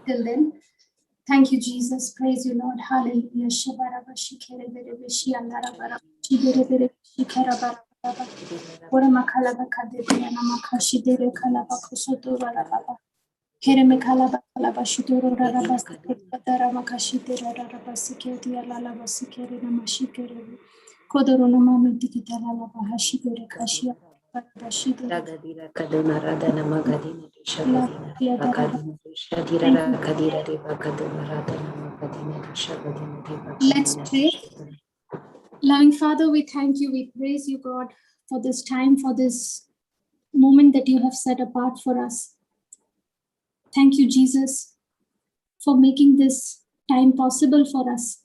till then. Thank you, Jesus. Praise you, Lord. Hallelujah. Ora makala bakade na makashi dere kala bakusoto rara baba. Here me kala bakala bashutoro rara basike dara makashi dere rara basike dia lala basike na mashikere. Kodoro na mami dikitala la bahashi dere kashia bashi dere. Ragadira kaduna radana magadina shabadina bakadina shadira kadira riba kaduna radana magadina shabadina. Let's pray. Loving Father, we thank you, we praise you, God, for this time, for this moment that you have set apart for us. Thank you, Jesus, for making this time possible for us.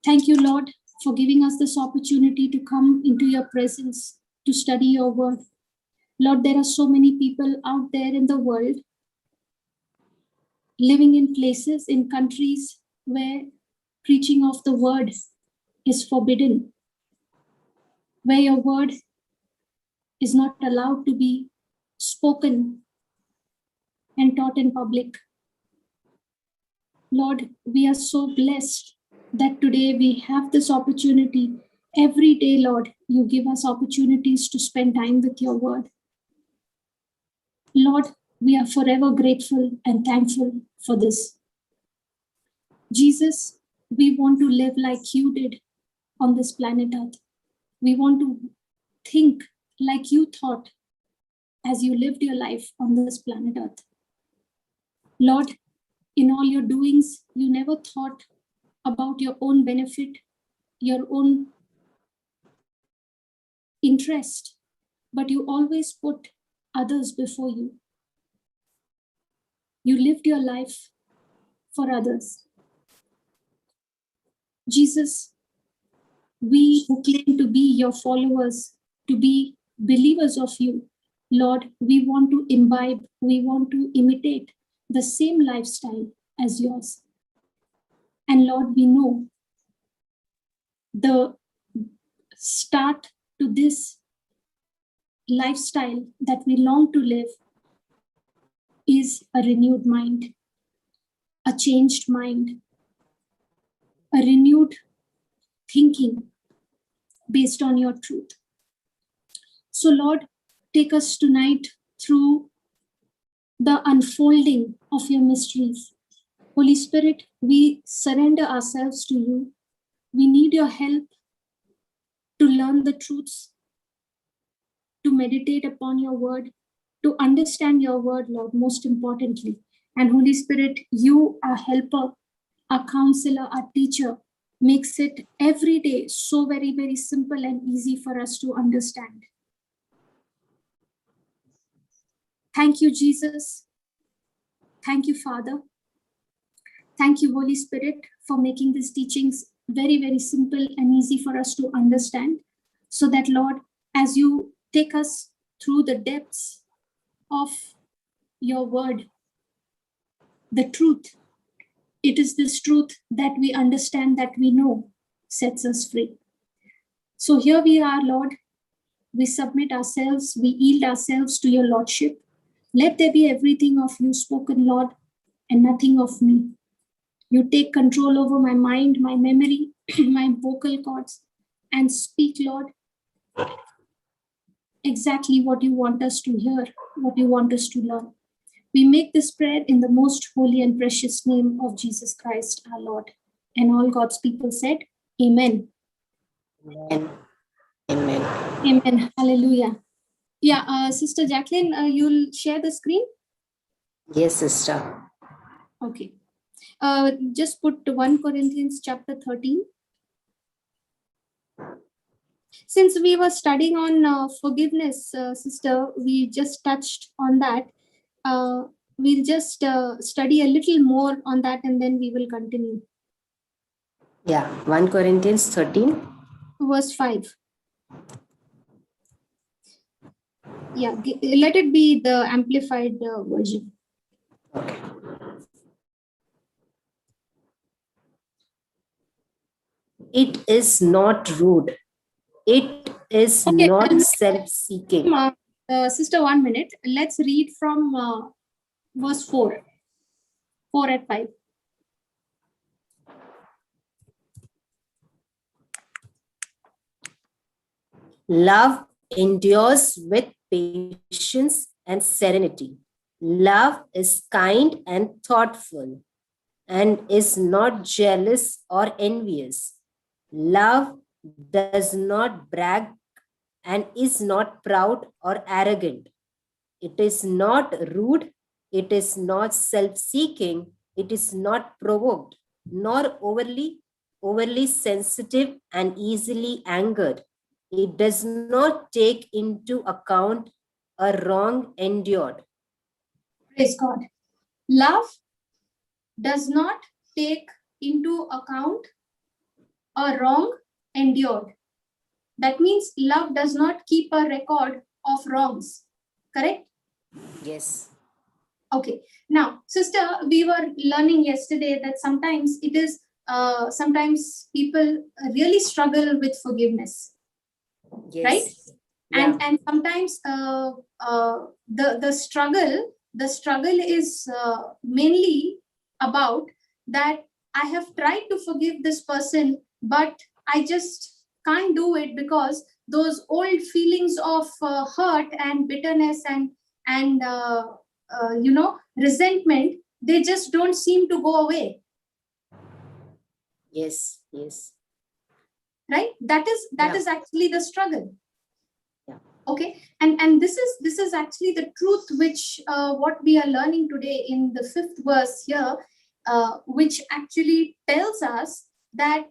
Thank you, Lord, for giving us this opportunity to come into your presence, to study your word. Lord, there are so many people out there in the world living in places, in countries where preaching of the word is forbidden, where your word is not allowed to be spoken and taught in public. Lord, we are so blessed that today we have this opportunity. Every day, Lord, you give us opportunities to spend time with your word. Lord, we are forever grateful and thankful for this. Jesus, we want to live like you did on this planet Earth. We want to think like you thought as you lived your life on this planet Earth. Lord, in all your doings, you never thought about your own benefit, your own interest, but you always put others before you. You lived your life for others. Jesus, we who claim to be your followers, to be believers of you, Lord, we want to imbibe, we want to imitate the same lifestyle as yours. And Lord, we know the start to this lifestyle that we long to live is a renewed mind, a changed mind, a renewed thinking based on your truth. So Lord, take us tonight through the unfolding of your mysteries. Holy Spirit, we surrender ourselves to you. We need your help to learn the truths, to meditate upon your word, to understand your word, Lord, most importantly. And Holy Spirit, you, our helper, our counselor, our teacher, makes it every day so very, very simple and easy for us to understand. Thank you, Jesus. Thank you, Father. Thank you, Holy Spirit, for making these teachings very, very simple and easy for us to understand. So that, Lord, as you take us through the depths of your word, the truth, it is this truth that we understand, that we know, sets us free. So here we are, Lord. We submit ourselves, we yield ourselves to your Lordship. Let there be everything of you spoken, Lord, and nothing of me. You take control over my mind, my memory, my vocal cords, and speak, Lord, exactly what you want us to hear, what you want us to learn. We make this prayer in the most holy and precious name of Jesus Christ, our Lord. And all God's people said, Amen. Amen. Amen. Amen. Hallelujah. Yeah, Sister Jacqueline, you'll share the screen? Yes, sister. Okay. Just put 1 Corinthians chapter 13. Since we were studying on forgiveness, sister, we just touched on that. We'll just study a little more on that and then we will continue. Yeah, 1 Corinthians 13. Verse 5. Yeah, let it be the amplified version. Okay. It is not rude. It is not self-seeking. Sister, 1 minute. Let's read from verse 4. 4 and 5. Love endures with patience and serenity. Love is kind and thoughtful and is not jealous or envious. Love does not brag and is not proud or arrogant. It is not rude. It is not self-seeking. It is not provoked, nor overly sensitive and easily angered. It does not take into account a wrong endured. Praise God. Love does not take into account a wrong endured. That means love does not keep a record of wrongs. Correct? Yes. Okay. Now, sister, we were learning yesterday that sometimes it is, sometimes people really struggle with forgiveness. Yes. Right? Yeah. And sometimes the struggle is mainly about that I have tried to forgive this person, but I just can't do it because those old feelings of hurt and bitterness and resentment, they just don't seem to go away. Yes. Yes. Right? That is actually the struggle. Yeah. Okay, and this is actually the truth which what we are learning today in the 5th verse here, which actually tells us that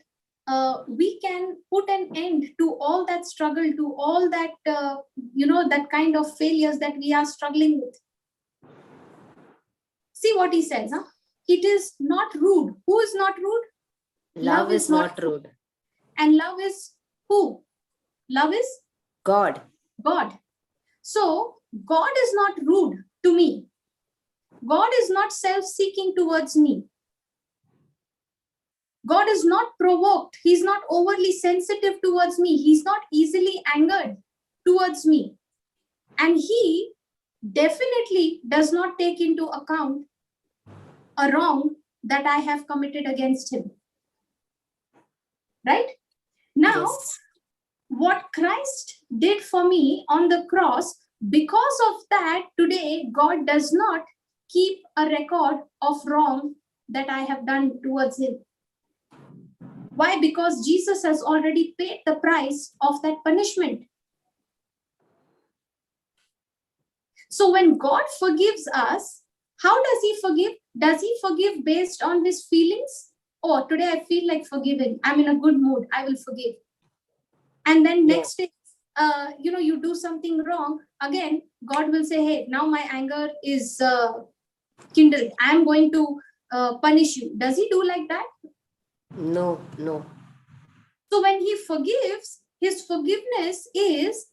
we can put an end to all that struggle, to all that that kind of failures that we are struggling with. See what he says, huh? It is not rude. Who is not rude? Love is not rude. And love is who? Love is God. God. So God is not rude to me. God is not self-seeking towards me. God is not provoked. He's not overly sensitive towards me. He's not easily angered towards me. And he definitely does not take into account a wrong that I have committed against him. Right? Now, Yes. What Christ did for me on the cross, because of that, today God does not keep a record of wrong that I have done towards him. Why? Because Jesus has already paid the price of that punishment. So when God forgives us, how does he forgive? Does he forgive based on his feelings? Oh, today I feel like forgiving. I'm in a good mood. I will forgive. And then next day, you do something wrong. Again, God will say, hey, now my anger is kindled. I'm going to punish you. Does he do like that? No. So when he forgives, his forgiveness is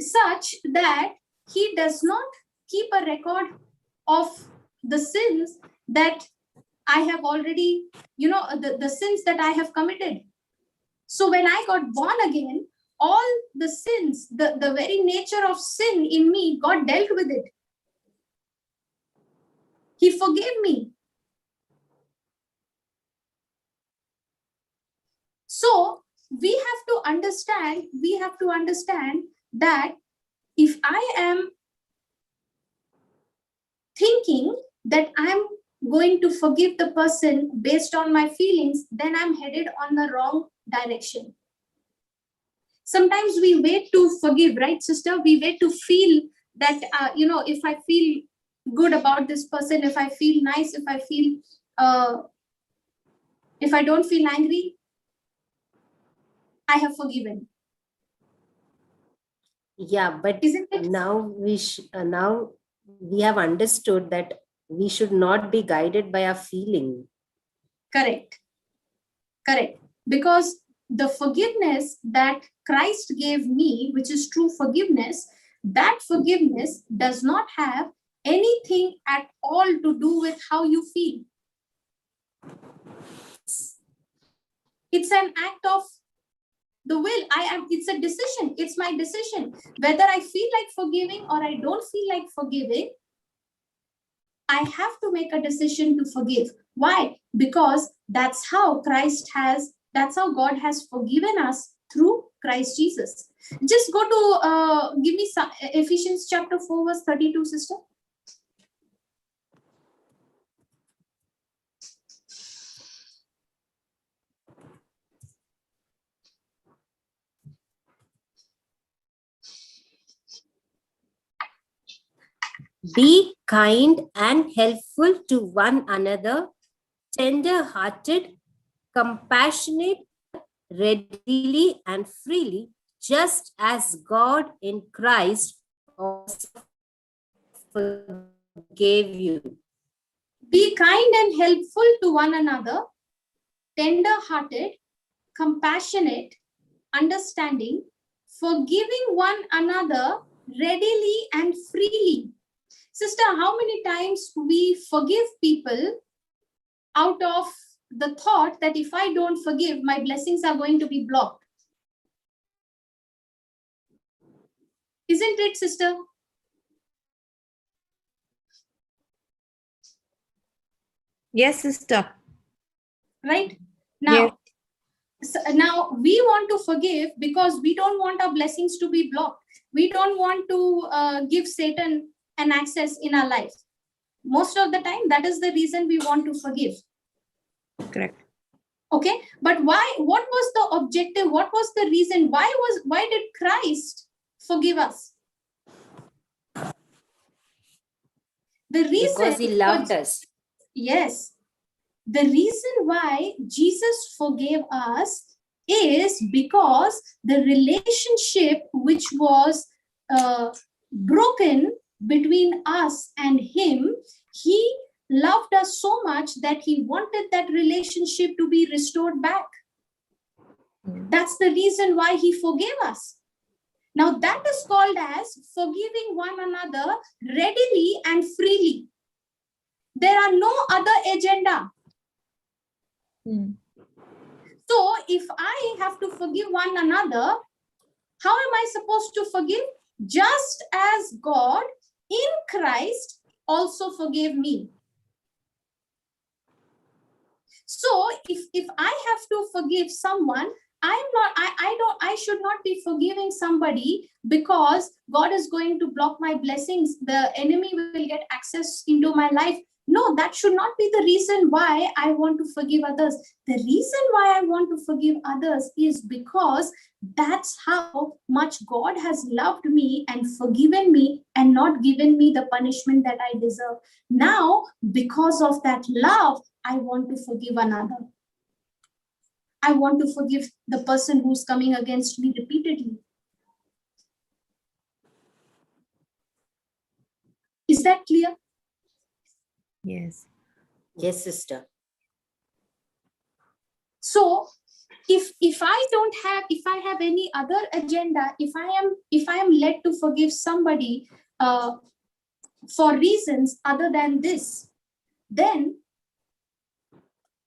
such that he does not keep a record of the sins that I have already, the sins that I have committed. So when I got born again, all the sins, the very nature of sin in me, God dealt with it. He forgave me. So we have to understand that if I am thinking that I'm going to forgive the person based on my feelings, then I'm headed on the wrong direction. Sometimes we wait to forgive, right, sister? We wait to feel that, if I feel good about this person, if I feel nice, if I feel, if I don't feel angry, I have forgiven. Yeah, but Isn't it? now we have understood that we should not be guided by our feeling. Correct. Because the forgiveness that Christ gave me, which is true forgiveness, that forgiveness does not have anything at all to do with how you feel. It's an act of the will. It's a decision. It's my decision. Whether I feel like forgiving or I don't feel like forgiving, I have to make a decision to forgive. Why? Because that's how God has forgiven us through Christ Jesus. Just go to, give me some, Ephesians chapter 4, verse 32, sister. Be kind and helpful to one another, tender-hearted, compassionate, readily and freely, just as God in Christ also forgave you. Be kind and helpful to one another, tender-hearted, compassionate, understanding, forgiving one another readily and freely. Sister, how many times we forgive people out of the thought that if I don't forgive, my blessings are going to be blocked? Isn't it, sister? Yes, sister. Right? Now, Yes. so now we want to forgive because we don't want our blessings to be blocked. We don't want to give Satan an access in our life. Most of the time, that is the reason we want to forgive. Correct. Okay, but why? What was the objective? What was the reason? Why did Christ forgive us? The reason, Because he loved us. Yes. The reason why Jesus forgave us is because the relationship which was broken between us and him, he loved us so much that he wanted that relationship to be restored back. That's the reason why he forgave us. Now that is called as forgiving one another readily and freely. There are no other agenda. So if I have to forgive one another, how am I supposed to forgive? Just as God in Christ also forgave me. So if I have to forgive someone, I should not be forgiving somebody because God is going to block my blessings. The enemy will get access into my life. No, that should not be the reason why I want to forgive others. The reason why I want to forgive others is because that's how much God has loved me and forgiven me and not given me the punishment that I deserve. Now, because of that love, I want to forgive another. I want to forgive the person who's coming against me repeatedly. Is that clear? Yes. Yes, sister. So if I have any other agenda, if I am led to forgive somebody for reasons other than this, then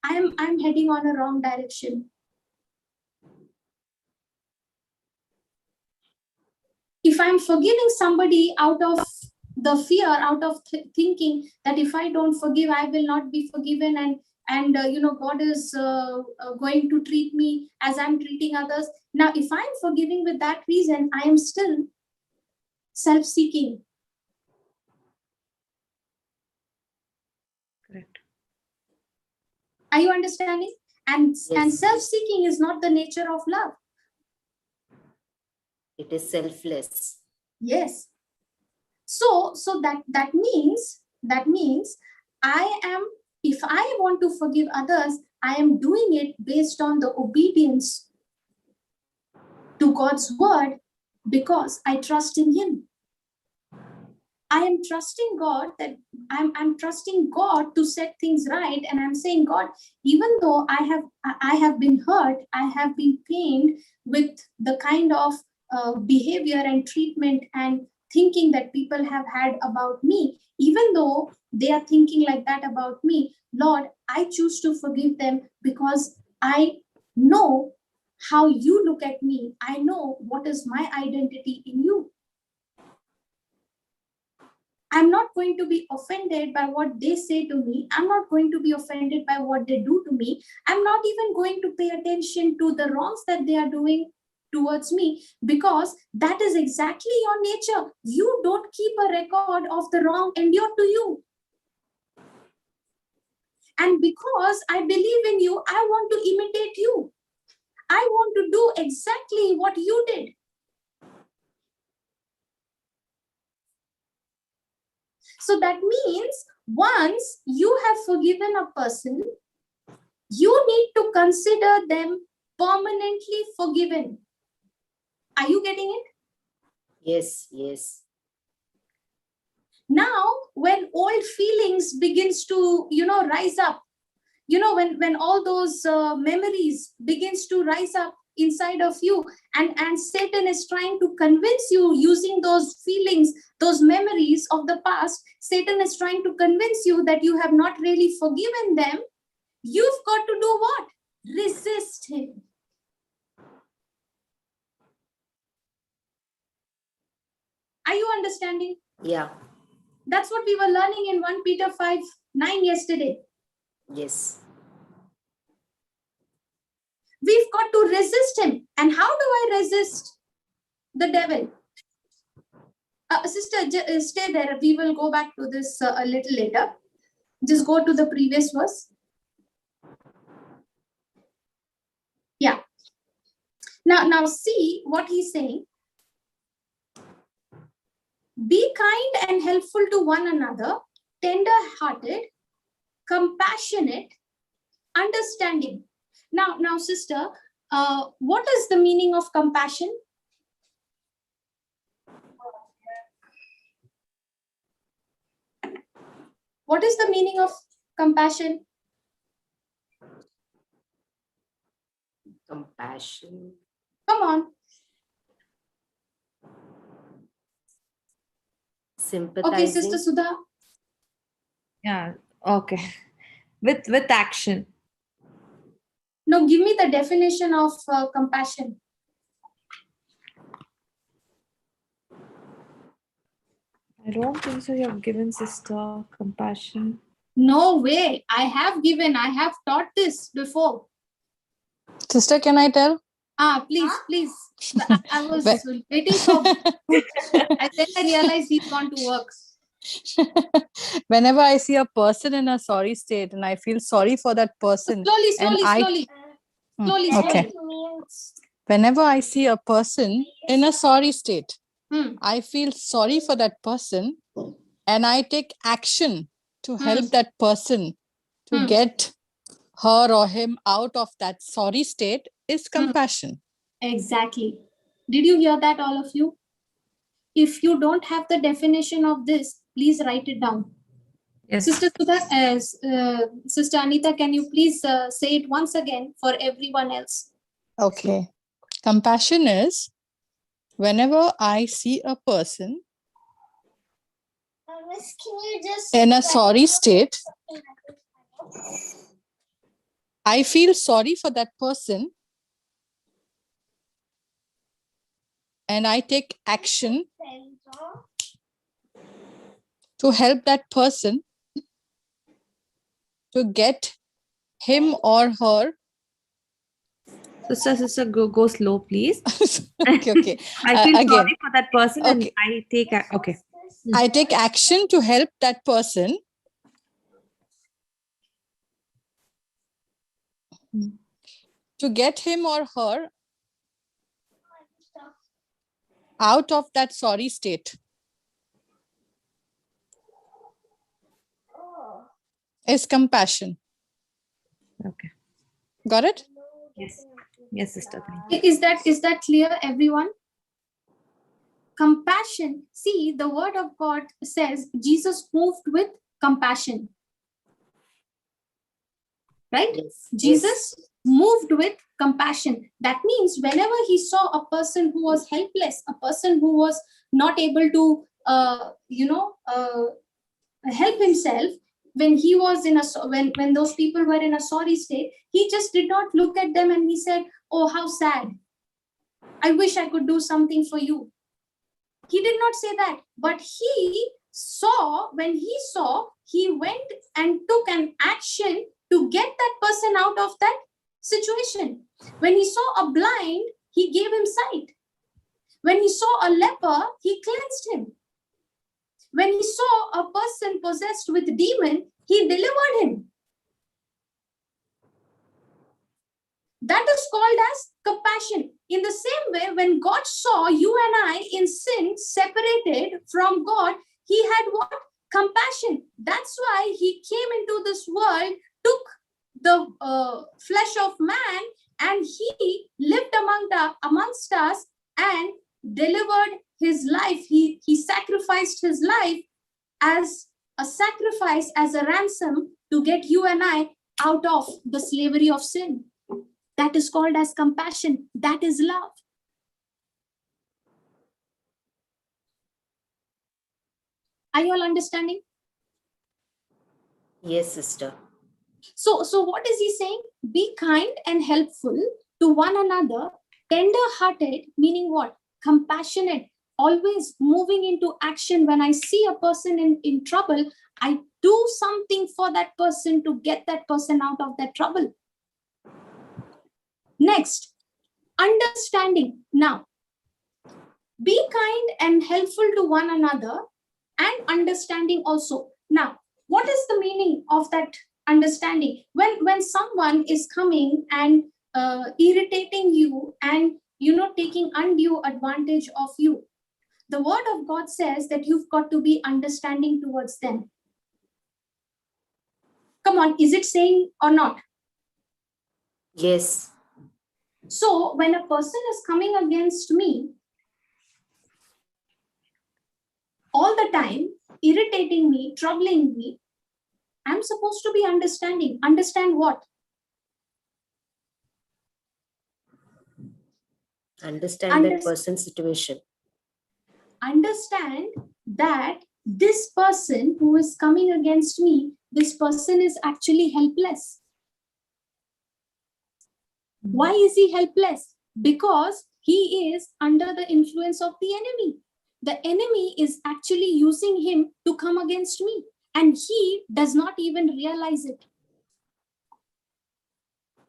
I'm heading on a wrong direction. If I'm forgiving somebody out of the fear, out of thinking that if I don't forgive, I will not be forgiven, and God is going to treat me as I'm treating others. Now, if I'm forgiving with that reason, I am still self-seeking. Correct. Are you understanding? And Yes. self-seeking is not the nature of love. It is selfless. Yes. So that means if I want to forgive others, I am doing it based on the obedience to God's word because I trust in him. I am trusting God that I'm trusting God to set things right, and I'm saying, God, even though I have been hurt, I have been pained with the kind of behavior and treatment and thinking that people have had about me, even though they are thinking like that about me, Lord, I choose to forgive them because I know how you look at me. I know what is my identity in you. I'm not going to be offended by what they say to me. I'm not going to be offended by what they do to me. I'm not even going to pay attention to the wrongs that they are doing towards me, because that is exactly your nature. You don't keep a record of the wrong endured to you. And because I believe in you, I want to imitate you. I want to do exactly what you did. So that means once you have forgiven a person, you need to consider them permanently forgiven. Are you getting it? Yes, yes. Now, when old feelings begins to, rise up, when all those memories begins to rise up inside of you, and Satan is trying to convince you using those feelings, those memories of the past, Satan is trying to convince you that you have not really forgiven them. You've got to do what? Resist him. Are you understanding? Yeah. That's what we were learning in 1 Peter 5:9 yesterday. Yes. We've got to resist him. And how do I resist the devil? Sister, stay there. We will go back to this a little later. Just go to the previous verse. Yeah. Now see what he's saying. Be kind and helpful to one another, tender-hearted, compassionate, understanding. Now, sister, what is the meaning of compassion? What is the meaning of compassion? Compassion. Come on. Sympathizing. Okay, Sister Sudha. Yeah. Okay. With action. No, give me the definition of compassion. I don't think so. You have given sister compassion. No way. I have taught this before. Sister, can I tell? Please. I was waiting for. And then I realized he's gone to work. Whenever I see a person in a sorry state and I feel sorry for that person. Slowly. Okay. Whenever I see a person in a sorry state, I feel sorry for that person and I take action to help that person to get her or him out of that sorry state is compassion. Exactly. Did you hear that, all of you? If you don't have the definition of this, please write it down. Yes. Sister Sudha, Sister Anita, can you please say it once again for everyone else? Okay. Compassion is whenever I see a person in a sorry state, I feel sorry for that person and I take action to help that person to get him or her. Sister, go slow, please. Okay. I feel again. sorry for that person and Okay. I take okay. I take action to help that person to get him or her out of that sorry state. Is compassion. Okay. Got it? Yes, sister. Thank you. Is that clear, everyone? Compassion. See, the word of God says Jesus moved with compassion. Right? Yes. Jesus moved with compassion. That means whenever he saw a person who was helpless, a person who was not able to, help himself, when he was in when those people were in a sorry state, he just did not look at them and he said, "Oh, how sad! I wish I could do something for you." He did not say that, but he when he saw, he went and took an action to get that person out of that situation. When he saw a blind, he gave him sight. When he saw a leper, he cleansed him. When he saw a person possessed with demon, he delivered him. That is called as compassion. In the same way, when God saw you and I in sin, separated from God, he had what? Compassion. That's why he came into this world, took the flesh of man, and he lived amongst us and delivered his life. He sacrificed his life as a sacrifice, as a ransom to get you and I out of the slavery of sin. That is called as compassion. That is love. Are you all understanding? Yes, sister. So what is he saying? Be kind and helpful to one another, tender-hearted, meaning what? Compassionate, always moving into action. When I see a person in trouble, I do something for that person to get that person out of that trouble. Next, understanding. Now, be kind and helpful to one another and understanding also. Now, what is the meaning of that understanding? When someone is coming and irritating you and taking undue advantage of you, the word of God says that you've got to be understanding towards them. Come on, is it saying or not? Yes. So when a person is coming against me all the time, irritating me, troubling me, I'm supposed to be understanding. Understand what? Understand that person's situation. Understand that this person who is coming against me, this person is actually helpless. Why is he helpless? Because he is under the influence of the enemy. The enemy is actually using him to come against me, and he does not even realize it.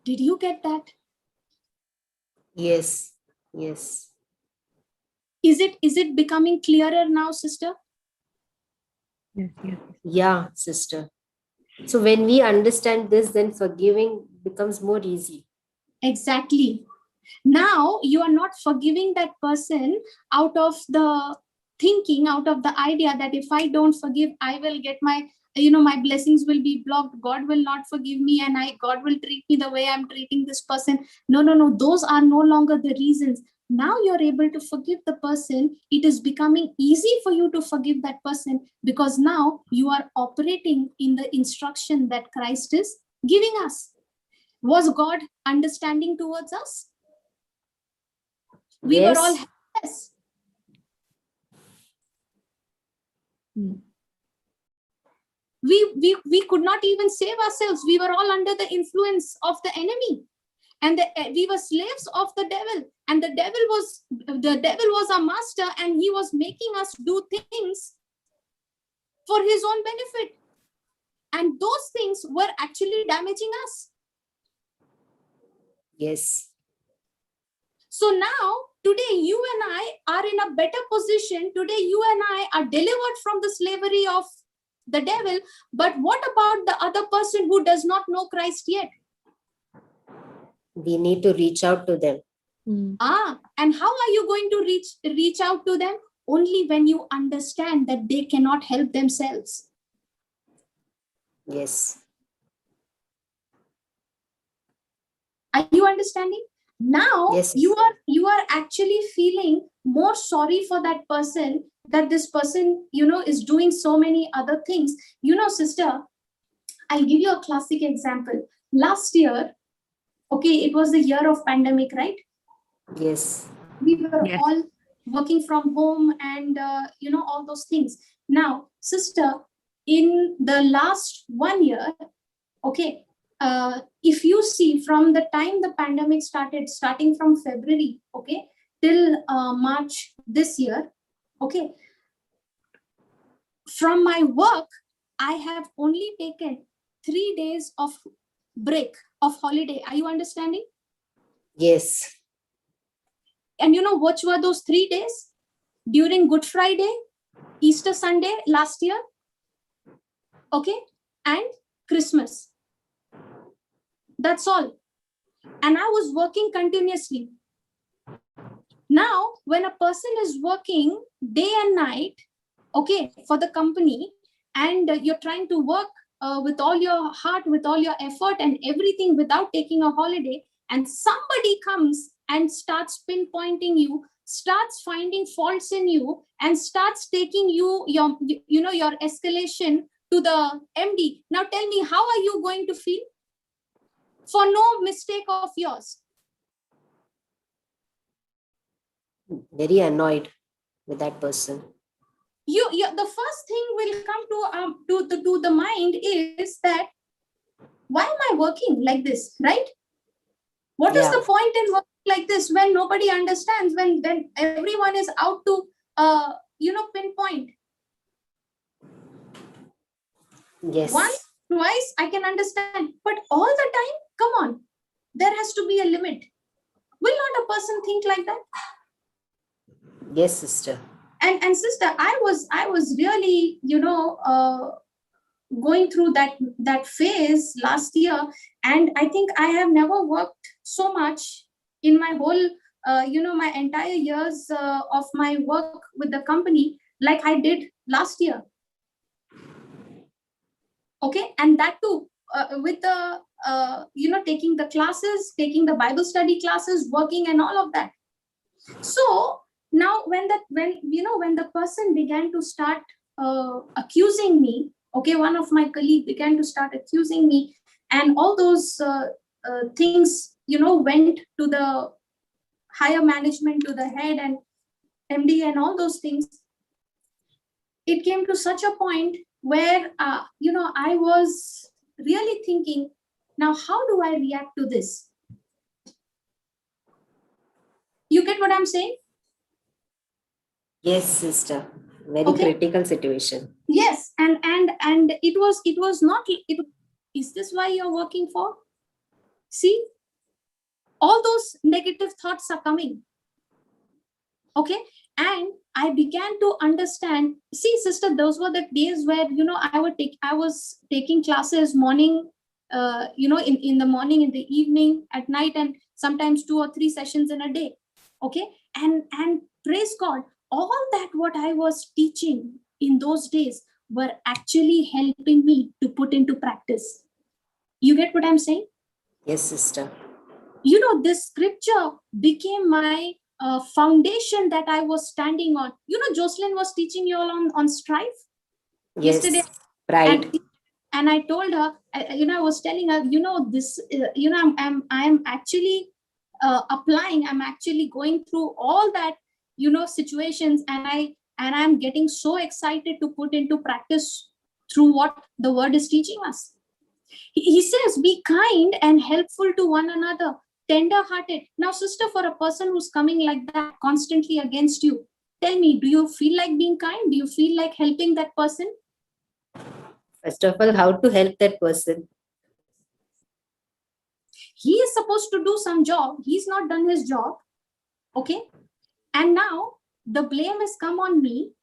Did you get that? Yes. Yes. Is it becoming clearer now, sister? Yes. Yeah, sister. So when we understand this, then forgiving becomes more easy. Exactly. Now you are not forgiving that person out of the thinking, out of the idea that if I don't forgive, I will get my blessings will be blocked. God will not forgive me, and God will treat me the way I'm treating this person. No. Those are no longer the reasons. Now you're able to forgive the person. It is becoming easy for you to forgive that person because now you are operating in the instruction that Christ is giving us. Was God understanding towards us? We were all helpless. We could not even save ourselves. We were all under the influence of the enemy, and we were slaves of the devil. And the devil was our master, and he was making us do things for his own benefit. And those things were actually damaging us. Yes. So now, today, you and I are in a better position. Today, you and I are delivered from the slavery of the devil. But what about the other person who does not know Christ yet? We need to reach out to them. And how are you going to reach out to them? Only when you understand that they cannot help themselves. Yes. Are you understanding? Now, yes, you are actually feeling more sorry for that person, that this person, is doing so many other things. Sister, I'll give you a classic example. Last year, it was the year of pandemic, right? Yes. We were all working from home and, all those things. Now, sister, in the last 1 year, if you see from the time the pandemic started, starting from February, till March this year, from my work, I have only taken 3 days of break, of holiday. Are you understanding? Yes. And you know which were those 3 days? During Good Friday, Easter Sunday last year, okay, and Christmas. That's all. And I was working continuously. Now, when a person is working day and night, okay, for the company, and you're trying to work with all your heart, with all your effort and everything without taking a holiday, and somebody comes and starts pinpointing you, starts finding faults in you, and starts taking your escalation to the MD. Now tell me, how are you going to feel? For no mistake of yours. Very annoyed with that person. You the first thing will come to the mind is that, why am I working like this, right? What is the point in working like this when nobody understands, when everyone is out to pinpoint? Yes. Once, twice, I can understand, but all the time, come on, there has to be a limit. Will not a person think like that? Yes, sister. And sister, I was really going through that phase last year, and I think I have never worked so much in my whole my entire years of my work with the company like I did last year. Okay, and that too with the taking the classes, taking the Bible study classes, working and all of that. So now when the person began to start accusing me, okay, one of my colleagues began to start accusing me, and all those things went to the higher management, to the head and MD and all those things. It came to such a point where I was really thinking, now how do I react to this? You get what I'm saying? Yes, sister. Very critical situation. Yes, and it was not. Is this why you're working for? See, all those negative thoughts are coming. Okay, and I began to understand. See, sister, those were the days where I was taking classes morning, in the morning, in the evening, at night, and sometimes 2 or 3 sessions in a day. Okay, and praise God, all that what I was teaching in those days were actually helping me to put into practice. You get what I'm saying? Yes, sister. This scripture became my foundation that I was standing on. Jocelyn was teaching you all on strife yesterday. Pride. And I told her, I was telling her, this, I'm actually applying, I'm actually going through all that, situations, and I'm getting so excited to put into practice through what the word is teaching us. He says, be kind and helpful to one another, tender-hearted. Now, sister, for a person who's coming like that constantly against you, tell me, do you feel like being kind? Do you feel like helping that person? First of all, how to help that person? He is supposed to do some job. He's not done his job. Okay. And now the blame has come on me.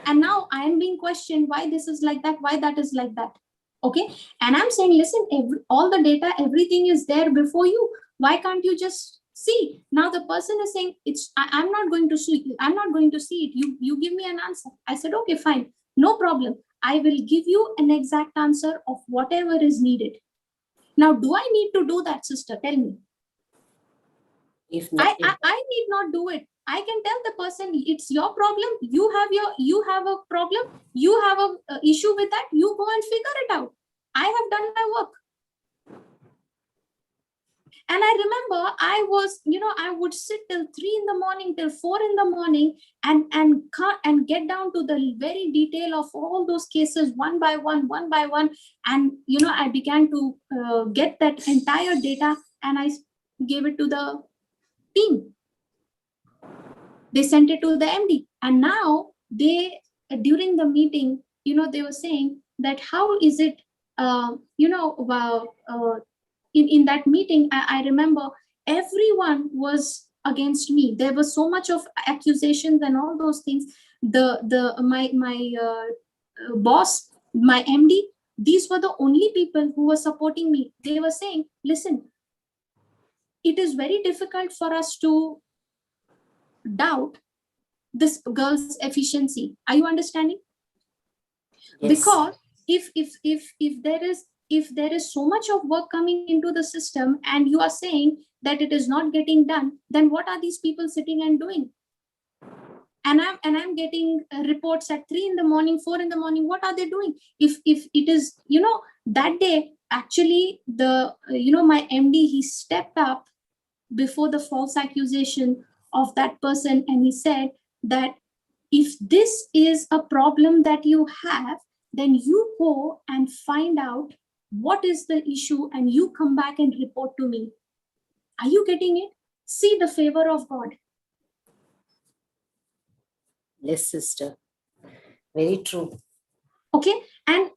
And now I am being questioned why this is like that, why that is like that. Okay. And I'm saying, listen, all the data, everything is there before you. Why can't you just see? Now the person is saying, I'm not going to see it. I'm not going to see it. You give me an answer. I said, okay, fine. No problem. I will give you an exact answer of whatever is needed. Now, do I need to do that, sister? Tell me. If not, I need not do it. I can tell the person, it's your problem. You have a problem. You have a issue with that. You go and figure it out. I have done my work. And I remember I would sit till 3 in the morning, till 4 in the morning, and get down to the very detail of all those cases one by one. And, I began to get that entire data, and I gave it to the team. They sent it to the MD, and now they during the meeting, they were saying that how is it, in that meeting, I remember everyone was against me. There was so much of accusations and all those things. My boss, my MD, these were the only people who were supporting me. They were saying, listen, it is very difficult for us to doubt this girl's efficiency. Are you understanding? Yes. Because if there is so much of work coming into the system and you are saying that it is not getting done, then what are these people sitting and doing? And I'm getting reports at 3 in the morning, 4 in the morning. What are they doing? If it is, that day, actually, my MD, he stepped up before the false accusation of that person, and he said that if this is a problem that you have, then you go and find out what is the issue and you come back and report to me. Are you getting it? See the favor of God. Yes, sister. Very true. Okay. And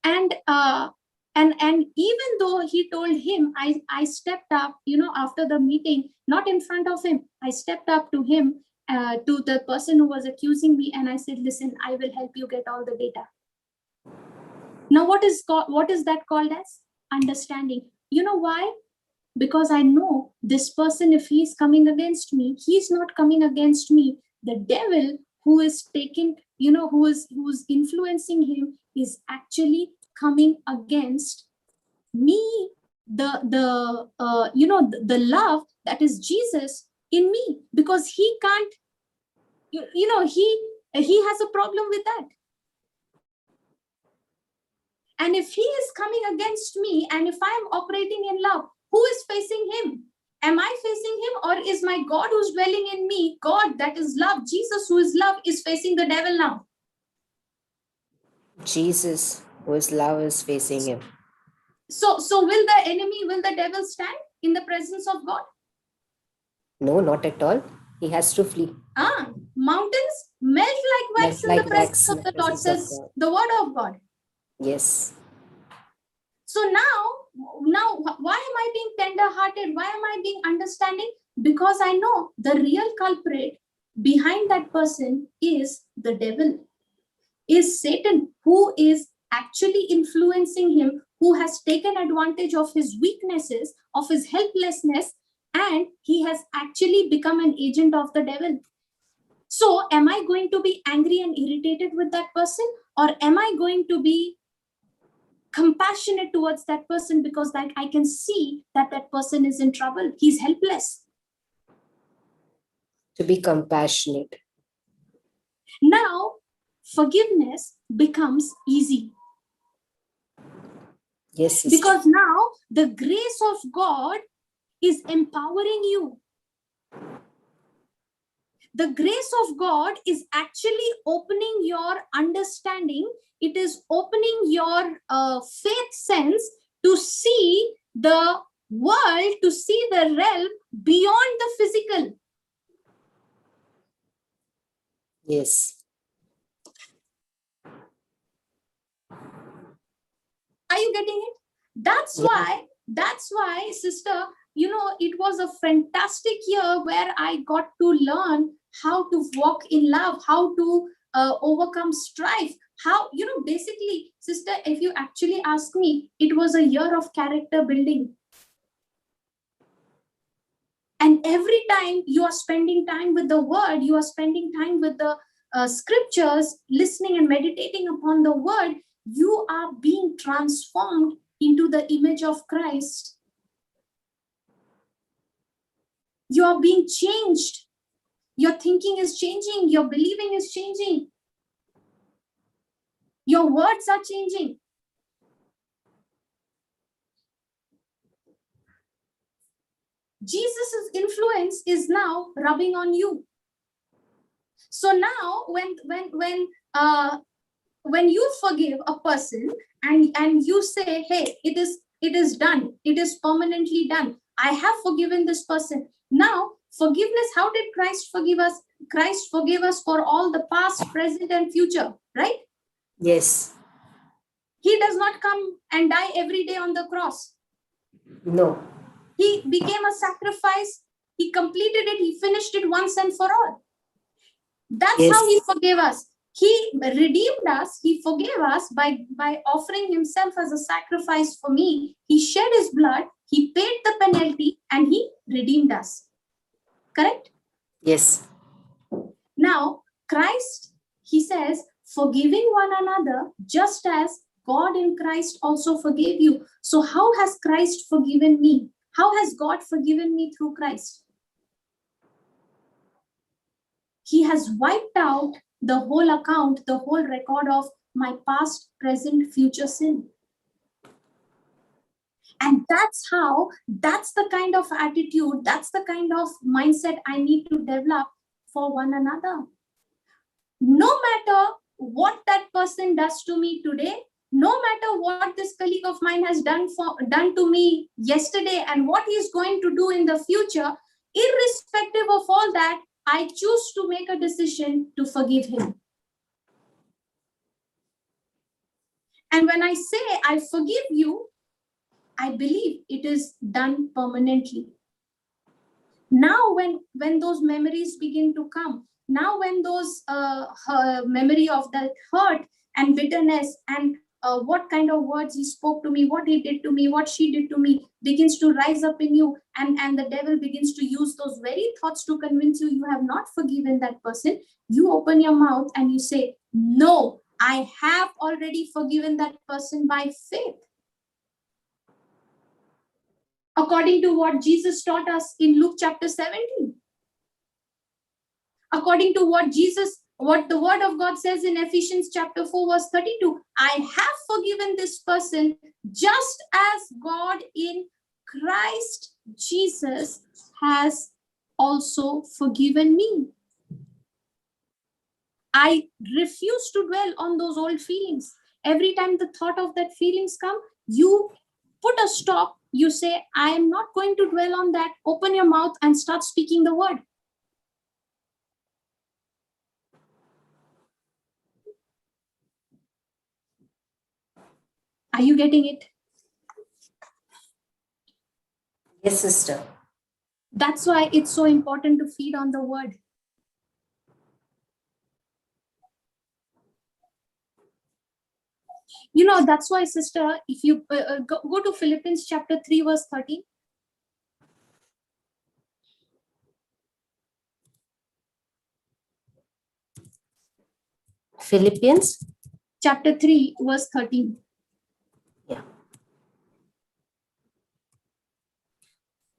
even though he told him, I stepped up, after the meeting, not in front of him, I stepped up to him, to the person who was accusing me, and I said, listen, I will help you get all the data. Now, what is that called as? Understanding. You know why? Because I know this person, if he's coming against me, he's not coming against me. The devil who is taking, who's influencing him is actually coming against me, the love that is Jesus in me, because he can't, he has a problem with that. And if he is coming against me, and if I'm operating in love, who is facing him? Am I facing him, or is my God who's dwelling in me, God that is love, Jesus who is love, is facing the devil now? Jesus, who is love, is facing him. So will the devil stand in the presence of God? No, not at all. He has to flee. Mountains melt like wax in the presence of the Lord, says the word of God. Yes. So now, why am I being tender-hearted? Why am I being understanding? Because I know the real culprit behind that person is the devil, is Satan, who is actually influencing him, who has taken advantage of his weaknesses, of his helplessness, and he has actually become an agent of the devil. So am I going to be angry and irritated with that person, or am I going to be compassionate towards that person, because that I can see that person is in trouble, he's helpless? To be compassionate. Now forgiveness becomes easy. Yes, sister. Because now the grace of God is empowering you. The grace of God is actually opening your understanding. It is opening your faith sense to see the world, to see the realm beyond the physical. Yes. Are you getting it? That's why, sister, it was a fantastic year where I got to learn how to walk in love, how to overcome strife. How, basically, sister, if you actually ask me, it was a year of character building. And every time you are spending time with the word, you are spending time with the scriptures, listening and meditating upon the word, you are being transformed into the image of Christ. You are being changed. Your thinking is changing. Your believing is changing. Your words are changing. Jesus' influence is now rubbing on you. So now when you forgive a person and you say, hey, it is done, it is permanently done, I have forgiven this person. Now forgiveness, how did Christ forgive us? Christ forgave us for all the past, present, and future, right? Yes. He does not come and die every day on the cross. No. He became a sacrifice. He completed it. He finished it once and for all. That's Yes. how he forgave us. He redeemed us. He forgave us by offering himself as a sacrifice for me. He shed his blood. He paid the penalty and he redeemed us. Correct? Yes. Now, Christ, he says, forgiving one another just as God in Christ also forgave you. So how has Christ forgiven me? How has God forgiven me through Christ? He has wiped out the whole account, the whole record of my past, present, future sin. And that's the kind of attitude, that's the kind of mindset I need to develop for one another. No matter what that person does to me today, no matter what this colleague of mine has done to me yesterday and what he's going to do in the future, irrespective of all that, I choose to make a decision to forgive him. And when I say I forgive you, I believe it is done permanently. Now, when those memories begin to come, now when those memory of that hurt and bitterness and what kind of words he spoke to me, what he did to me, what she did to me, begins to rise up in you, and the devil begins to use those very thoughts to convince you you have not forgiven that person, you open your mouth and you say, no, I have already forgiven that person by faith. According to what Jesus taught us in Luke chapter 17. According to what the word of God says in Ephesians chapter 4 verse 32, I have forgiven this person just as God in Christ Jesus has also forgiven me. I refuse to dwell on those old feelings. Every time the thought of that feelings come, you put a stop. You say, I am not going to dwell on that. Open your mouth and start speaking the word. Are you getting it? Yes, sister. That's why it's so important to feed on the word. You know, that's why, sister, if you go to Philippians chapter 3, verse 13. Philippians chapter 3, verse 13. Yeah.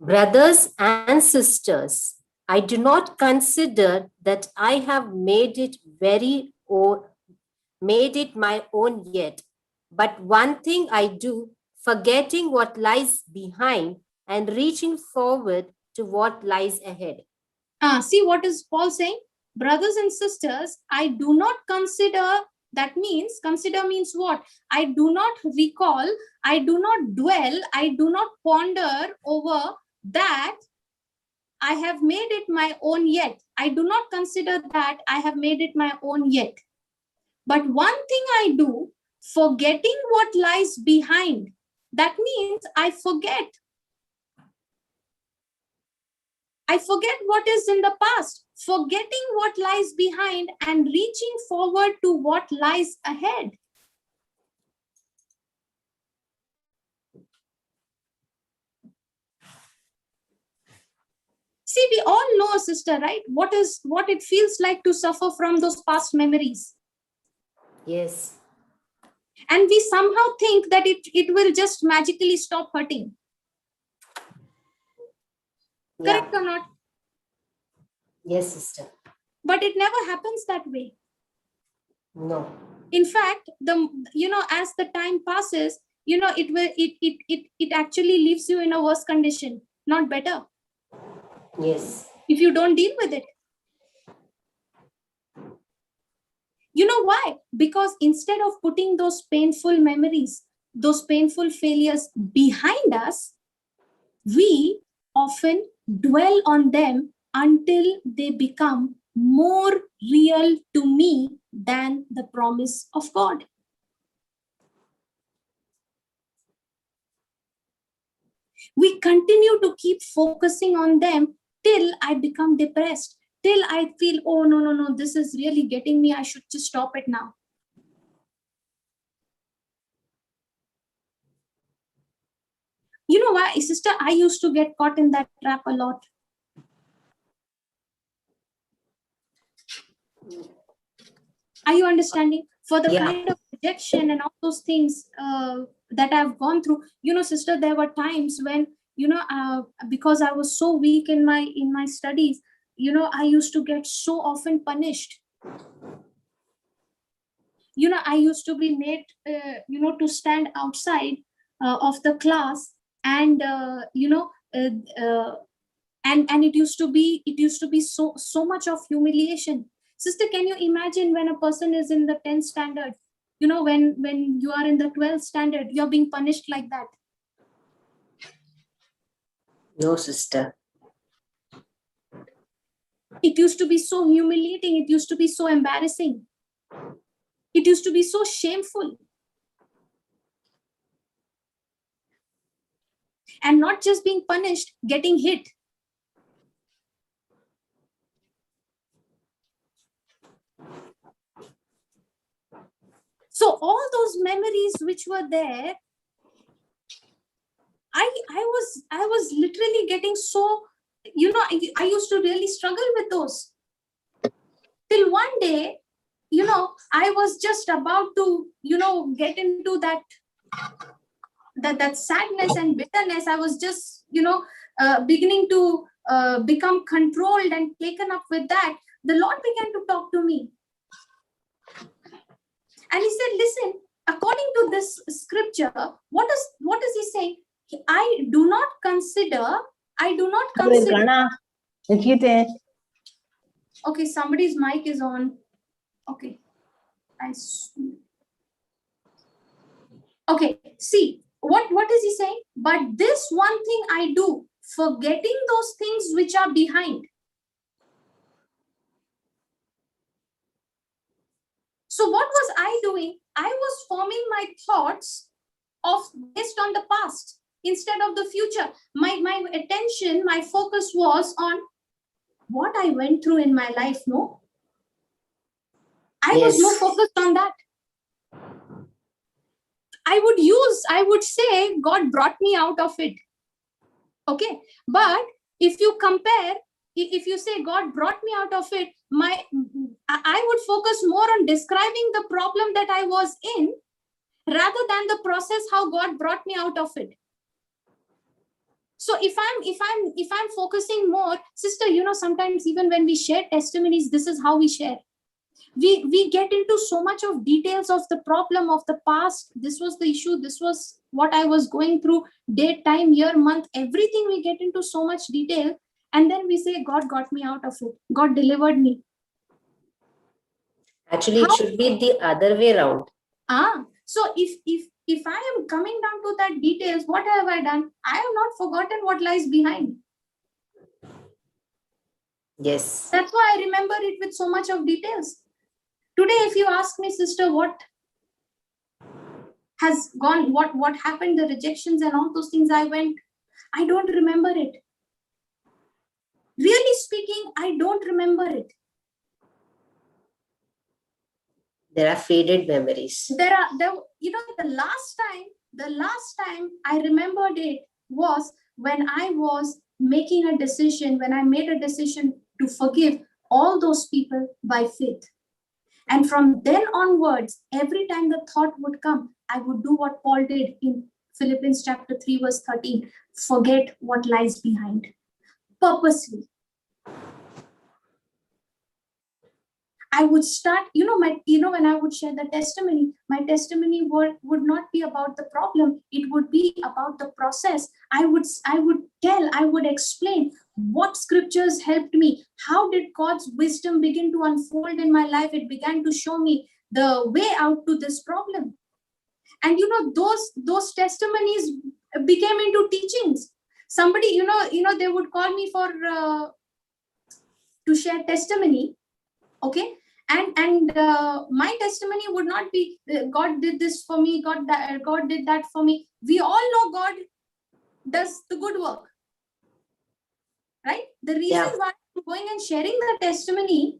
Brothers and sisters, I do not consider that I have made it my own yet. But one thing I do, forgetting what lies behind and reaching forward to what lies ahead. See what is Paul saying? Brothers and sisters, I do not consider, that means, consider means what? I do not recall, I do not dwell, I do not ponder over that I have made it my own yet. I do not consider that I have made it my own yet. But one thing I do, forgetting what lies behind. That means I forget. I forget what is in the past, forgetting what lies behind and reaching forward to what lies ahead. See, we all know, sister, right? What it feels like to suffer from those past memories. Yes. And we somehow think that it will just magically stop hurting. Yeah. Correct or not? Yes, sister. But it never happens that way. No. In fact, as the time passes, it actually leaves you in a worse condition, not better. Yes. If you don't deal with it. You know why? Because instead of putting those painful memories, those painful failures behind us, we often dwell on them until they become more real to me than the promise of God. We continue to keep focusing on them till I become depressed, till I feel, oh, no, this is really getting me. I should just stop it now. You know why, sister? I used to get caught in that trap a lot. Are you understanding? For the kind of rejection and all those things that I've gone through, sister, there were times when, because I was so weak in my studies, I used to get so often punished. I used to be made, to stand outside of the class, and and it used to be so much of humiliation. Sister, can you imagine when a person is in the 10th standard, when you are in the 12th standard, you're being punished like that? No, sister. It used to be so humiliating. It used to be so embarrassing. It used to be so shameful. And not just being punished, getting hit. So all those memories which were there, I was literally getting so, I used to really struggle with those. Till one day, I was just about to, get into that sadness and bitterness. I was just, beginning to become controlled and taken up with that. The Lord began to talk to me. And he said, listen, according to this scripture, what is he saying? I do not consider. Okay, somebody's mic is on. Okay. Okay, see, what is he saying? But this one thing I do, forgetting those things which are behind. So what was I doing? I was forming my thoughts based on the past instead of the future. My attention, my focus was on what I went through in my life, no? I was more focused on that. I would say God brought me out of it. Okay. But if you compare, if you say God brought me out of it, I would focus more on describing the problem that I was in rather than the process how God brought me out of it. So if I'm focusing more, sister, sometimes even when we share testimonies, this is how we share. We get into so much of details of the problem of the past. This was the issue. This was what I was going through, date, time, year, month, everything. We get into so much detail. And then we say, God got me out of it. God delivered me. Actually, it should be the other way around. So if I am coming down to that details, what have I done? I have not forgotten what lies behind. Yes. That's why I remember it with so much of details. Today, if you ask me, sister, what has gone, what happened, the rejections and all those things I don't remember it. Really speaking, I don't remember it. There are faded memories. The last time I remembered it was when I was making a decision, when I made a decision to forgive all those people by faith. And from then onwards, every time the thought would come, I would do what Paul did in Philippians chapter 3, verse 13. Forget what lies behind. Purposely. I would start, when I would share the testimony, my testimony would not be about the problem. It would be about the process. I would explain what scriptures helped me. How did God's wisdom begin to unfold in my life? It began to show me the way out to this problem. And, those testimonies became into teachings. Somebody, they would call me to share testimony. Okay. And my testimony would not be God did this for me, God did that for me. We all know God does the good work, right? The reason why I'm going and sharing the testimony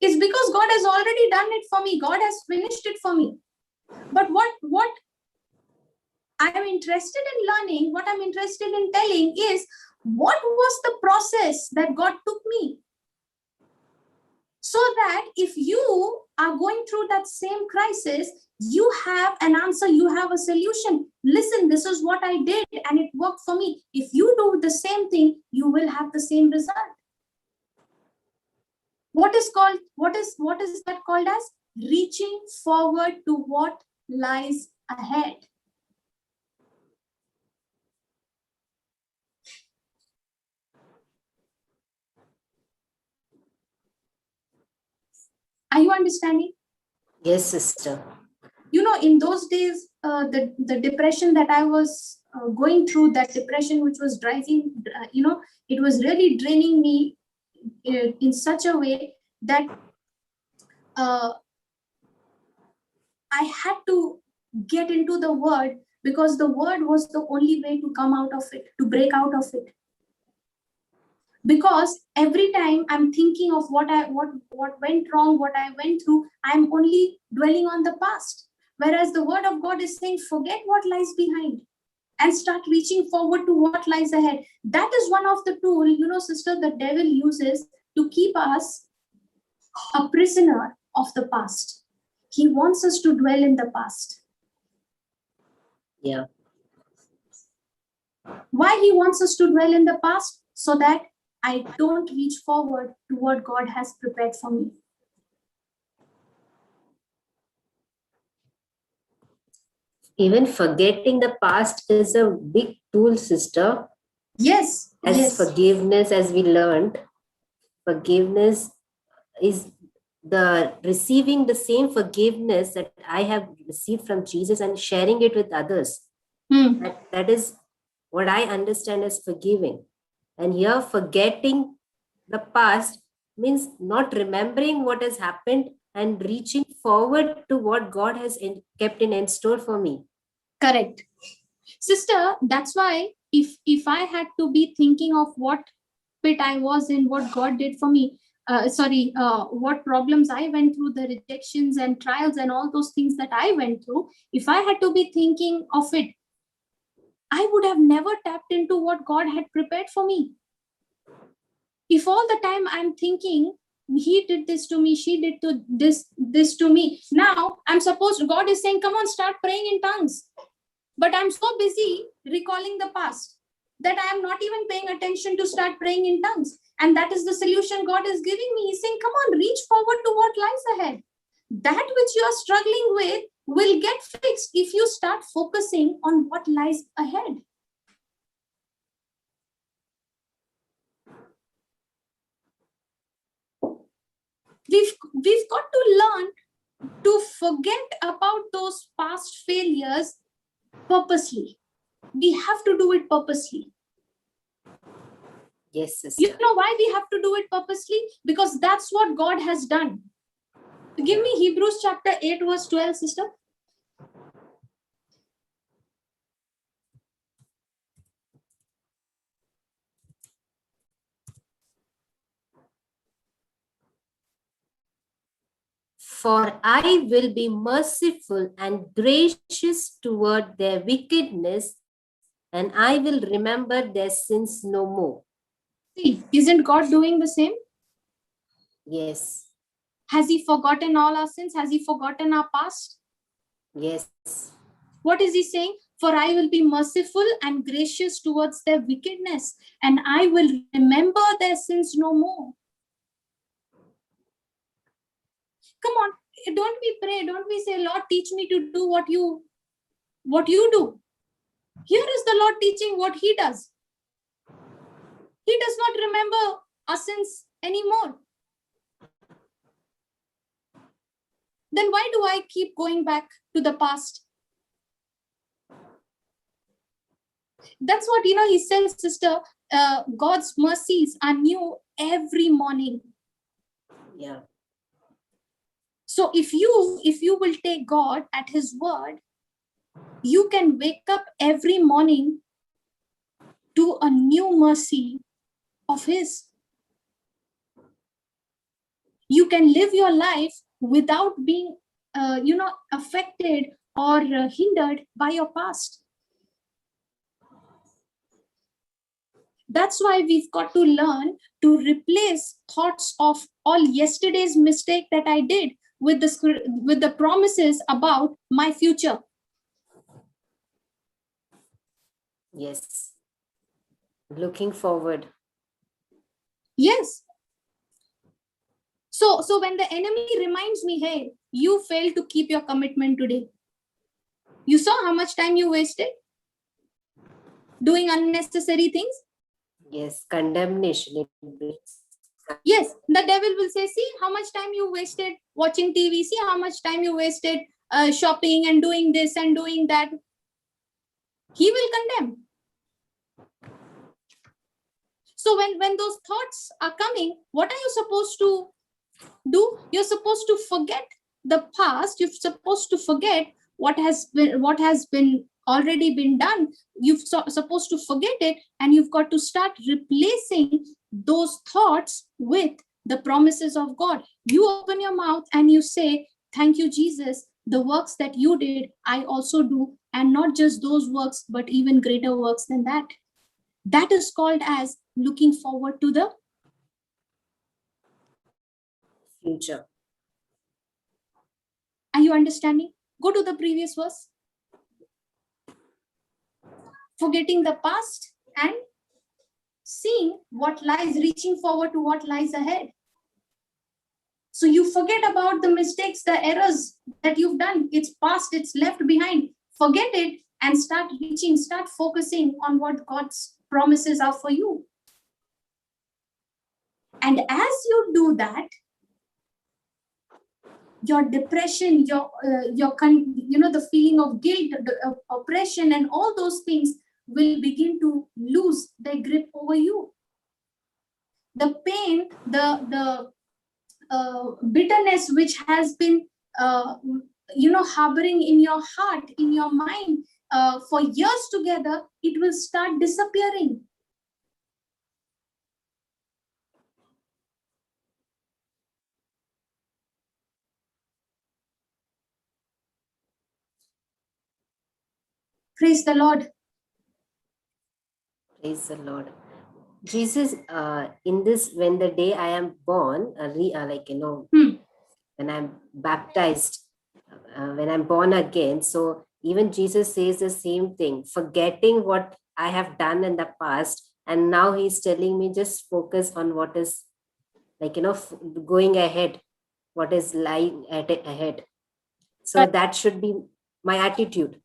is because God has already done it for me. God has finished it for me. But what I am interested in learning, what I'm interested in telling is, what was the process that God took me? So that if you are going through that same crisis, you have an answer, you have a solution. Listen, this is what I did and it worked for me. If you do the same thing, you will have the same result. What is that called as? Reaching forward to what lies ahead. Are you understanding? Yes, sister. You know, in those days, the depression that I was going through, that depression which was driving, it was really draining me in such a way that I had to get into the word, because the word was the only way to come out of it, to break out of it. Because every time I'm thinking of what went wrong, what I went through, I'm only dwelling on the past. Whereas the word of God is saying, forget what lies behind and start reaching forward to what lies ahead. That is one of the tools, sister, the devil uses to keep us a prisoner of the past. He wants us to dwell in the past. Yeah. Why he wants us to dwell in the past? So that I don't reach forward to what God has prepared for me. Even forgetting the past is a big tool, sister. Yes. As forgiveness, as we learned, forgiveness is the receiving the same forgiveness that I have received from Jesus and sharing it with others. That is what I understand as forgiving. And here, forgetting the past means not remembering what has happened and reaching forward to what God has kept in store for me. Correct. Sister, that's why if I had to be thinking of what pit I was in, what God did for me, what problems I went through, the rejections and trials and all those things that I went through, if I had to be thinking of it, I would have never tapped into what God had prepared for me. If all the time I'm thinking, he did this to me, she did this to me, now I'm supposed, God is saying, come on, start praying in tongues. But I'm so busy recalling the past that I am not even paying attention to start praying in tongues. And that is the solution God is giving me. He's saying, come on, reach forward to what lies ahead. That which you are struggling with will get fixed if you start focusing on what lies ahead. We've got to learn to forget about those past failures purposely. We have to do it purposely. Yes, sister. You know why we have to do it purposely? Because that's what God has done. Give me Hebrews chapter 8 verse 12, sister. For I will be merciful and gracious toward their wickedness, and I will remember their sins no more. See, isn't God doing the same? Yes. Has he forgotten all our sins? Has he forgotten our past? Yes. What is he saying? For I will be merciful and gracious towards their wickedness, and I will remember their sins no more. Come on, don't we pray? Don't we say, Lord, teach me to do what you do? Here is the Lord teaching what he does. He does not remember our sins anymore. Then why do I keep going back to the past? That's what, he says, sister, God's mercies are new every morning. Yeah. So if you will take God at his word, you can wake up every morning to a new mercy of his. You can live your life without being affected or hindered by your past. That's why we've got to learn to replace thoughts of all yesterday's mistake that I did with the promises about my future. Yes. Looking forward. Yes. So when the enemy reminds me, hey, you failed to keep your commitment today. You saw how much time you wasted doing unnecessary things? Yes, condemnation. Yes, the devil will say, see how much time you wasted watching TV, see how much time you wasted shopping and doing this and doing that. He will condemn. So when those thoughts are coming, what are you supposed to do? You're supposed to forget the past. You're supposed to forget what has been already been done. You've supposed to forget it, and you've got to start replacing those thoughts with the promises of God. You open your mouth and you say, thank you, Jesus. The works that you did, I also do. And not just those works, but even greater works than that. That is called as looking forward to the future. Are you understanding? Go to the previous verse. Forgetting the past and seeing what lies, reaching forward to what lies ahead. So you forget about the mistakes, the errors that you've done. It's past, it's left behind. Forget it and start reaching, start focusing on what God's promises are for you. And as you do that, your depression, the feeling of guilt, oppression, and all those things will begin to lose their grip over you. The pain, the bitterness which has been harboring in your heart, in your mind for years together, it will start disappearing. Praise the Lord. Praise the Lord. Jesus, in this, when the day I am born, when I'm baptized, when I'm born again, so even Jesus says the same thing, forgetting what I have done in the past. And now he's telling me just focus on what is going ahead, what is lying ahead. So that should be my attitude.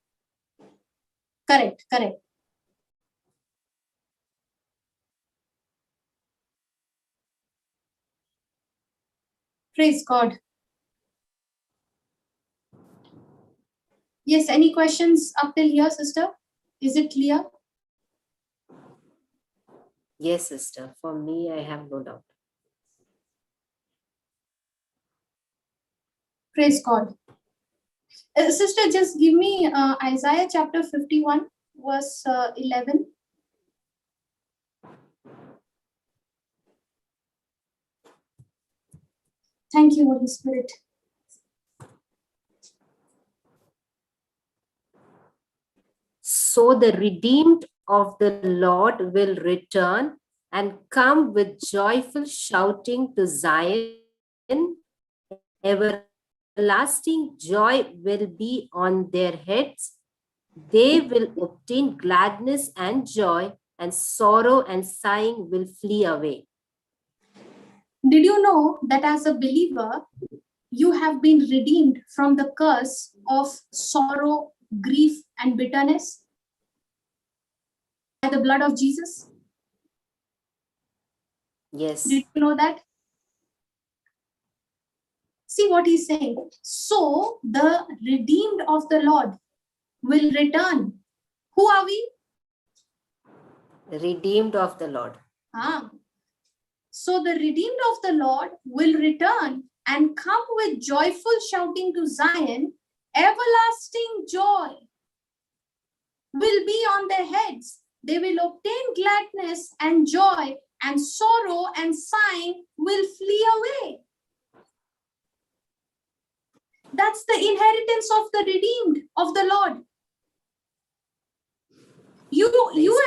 Correct. Praise God. Yes, any questions up till here, sister? Is it clear? Yes, sister. For me, I have no doubt. Praise God. Sister, just give me Isaiah chapter 51, verse 11. Thank you, Holy Spirit. So the redeemed of the Lord will return and come with joyful shouting to Zion. Everlasting joy will be on their heads. They will obtain gladness and joy, and sorrow and sighing will flee away. Did you know that as a believer, you have been redeemed from the curse of sorrow, grief, and bitterness by the blood of Jesus? Yes. Did you know that? See what he's saying. So the redeemed of the Lord will return. Who are we? The redeemed of the Lord. So the redeemed of the Lord will return and come with joyful shouting to Zion, everlasting joy will be on their heads. They will obtain gladness and joy, and sorrow and sighing will flee away. That's the inheritance of the redeemed of the Lord. You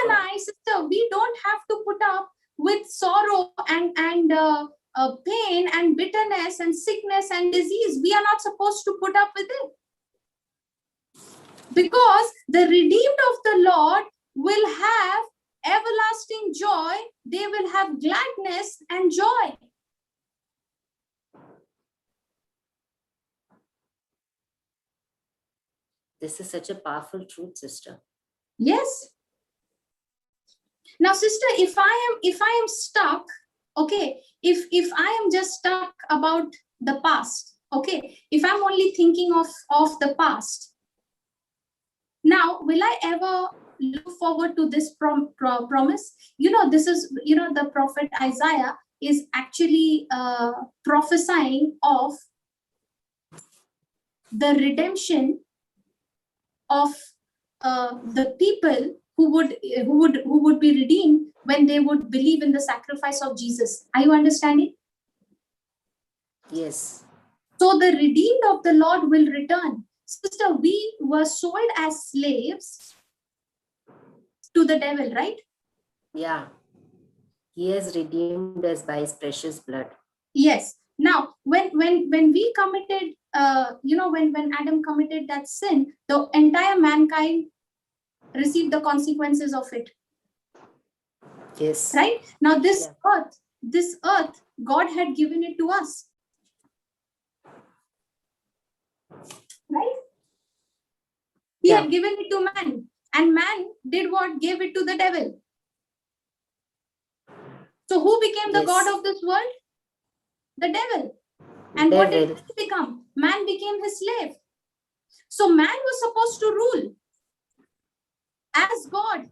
and I, sister, we don't have to put up with sorrow and pain and bitterness and sickness and disease. We are not supposed to put up with it. Because the redeemed of the Lord will have everlasting joy. They will have gladness and joy. This is such a powerful truth, sister. Yes. Now, sister, if I am stuck, okay, if I am just stuck about the past, okay, if I'm only thinking of the past, now will I ever look forward to this promise? This is, the prophet Isaiah is actually prophesying of the redemption of the people who would be redeemed when they would believe in the sacrifice of Jesus. Are you understanding? Yes. So the redeemed of the Lord will return. Sister, we were sold as slaves to the devil, right? Yeah. He has redeemed us by his precious blood. Yes. Now, when we committed, when Adam committed that sin, the entire mankind received the consequences of it. Yes. Right? Now, this earth, God had given it to us. Right? He had given it to man. And man did what? Gave it to the devil. So who became the God of this world? The devil. And what did man become? Man became his slave. So man was supposed to rule as God.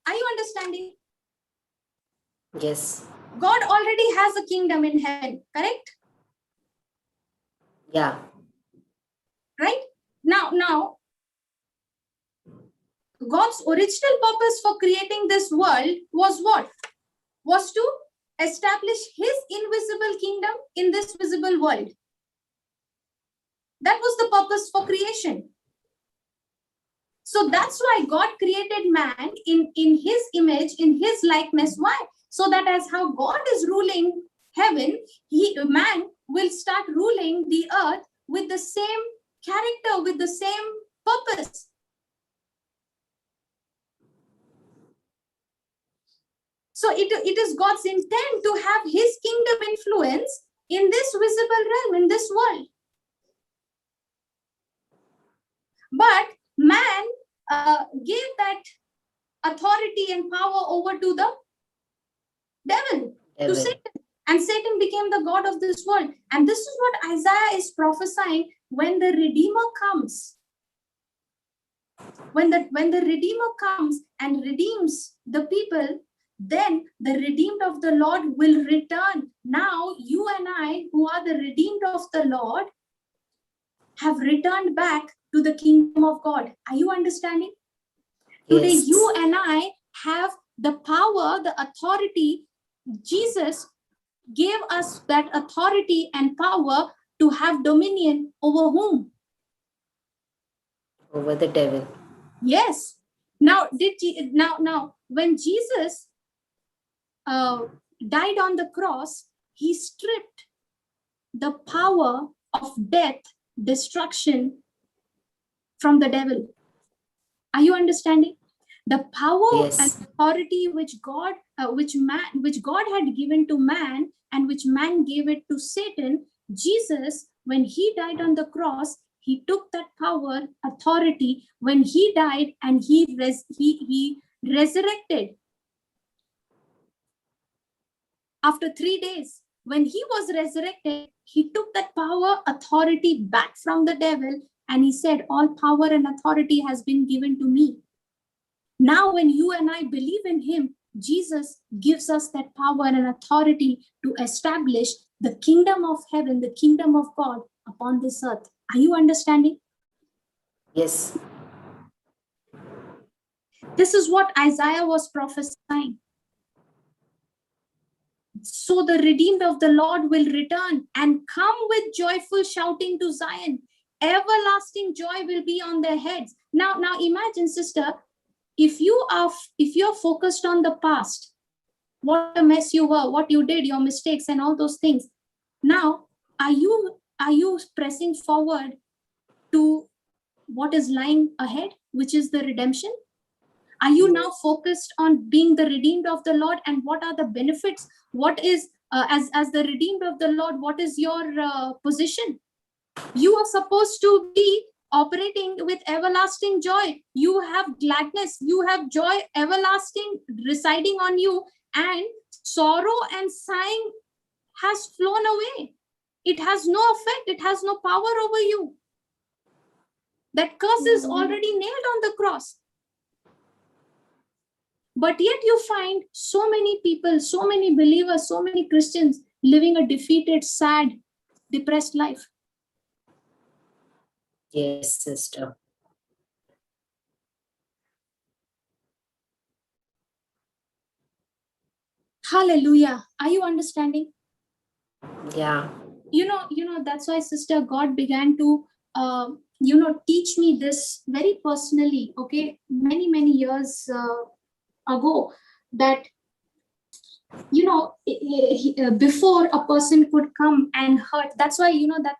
Are you understanding? Yes. God already has a kingdom in heaven, correct? Yeah. Right? Now, God's original purpose for creating this world was what? Was to establish his invisible kingdom in this visible world. That was the purpose for creation. So that's why God created man in his image, in his likeness. Why? So that as how God is ruling heaven, man will start ruling the earth with the same character, with the same purpose. So it is God's intent to have his kingdom influence in this visible realm, in this world. But man gave that authority and power over to the devil, to Satan. And Satan became the God of this world. And this is what Isaiah is prophesying when the Redeemer comes. When the Redeemer comes and redeems the people, then the redeemed of the Lord will return. Now, you and I, who are the redeemed of the Lord, have returned back to the kingdom of God. Are you understanding? Yes. Today, you and I have the power, the authority. Jesus gave us that authority and power to have dominion over whom? Over the devil. Yes. Now, when Jesus died on the cross, he stripped the power of death, destruction from the devil. Are you understanding? The power and authority which God had given to man and which man gave it to Satan, Jesus, when he died on the cross, he took that power, authority, when he died and he resurrected. After 3 days, when he was resurrected, he took that power, authority back from the devil, and he said, all power and authority has been given to me. Now, when you and I believe in him, Jesus gives us that power and authority to establish the kingdom of heaven, the kingdom of God upon this earth. Are you understanding? Yes. This is what Isaiah was prophesying. So the redeemed of the Lord will return and come with joyful shouting to Zion. Everlasting joy will be on their heads. Now imagine, sister, if you're focused on the past, what a mess you were, what you did, your mistakes and all those things. Now, are you pressing forward to what is lying ahead, which is the redemption? Are you now focused on being the redeemed of the Lord, and what are the benefits? What is, as the redeemed of the Lord, what is your position? You are supposed to be operating with everlasting joy. You have gladness, you have joy everlasting residing on you, and sorrow and sighing has flown away. It has no effect, it has no power over you. That curse is already nailed on the cross. But yet you find so many people, so many believers, so many Christians living a defeated, sad, depressed life. Yes, sister. Hallelujah. Are you understanding? Yeah. You know, that's why, sister, God began to, teach me this very personally, okay, many years ago, that, before a person could come and hurt, that's why, that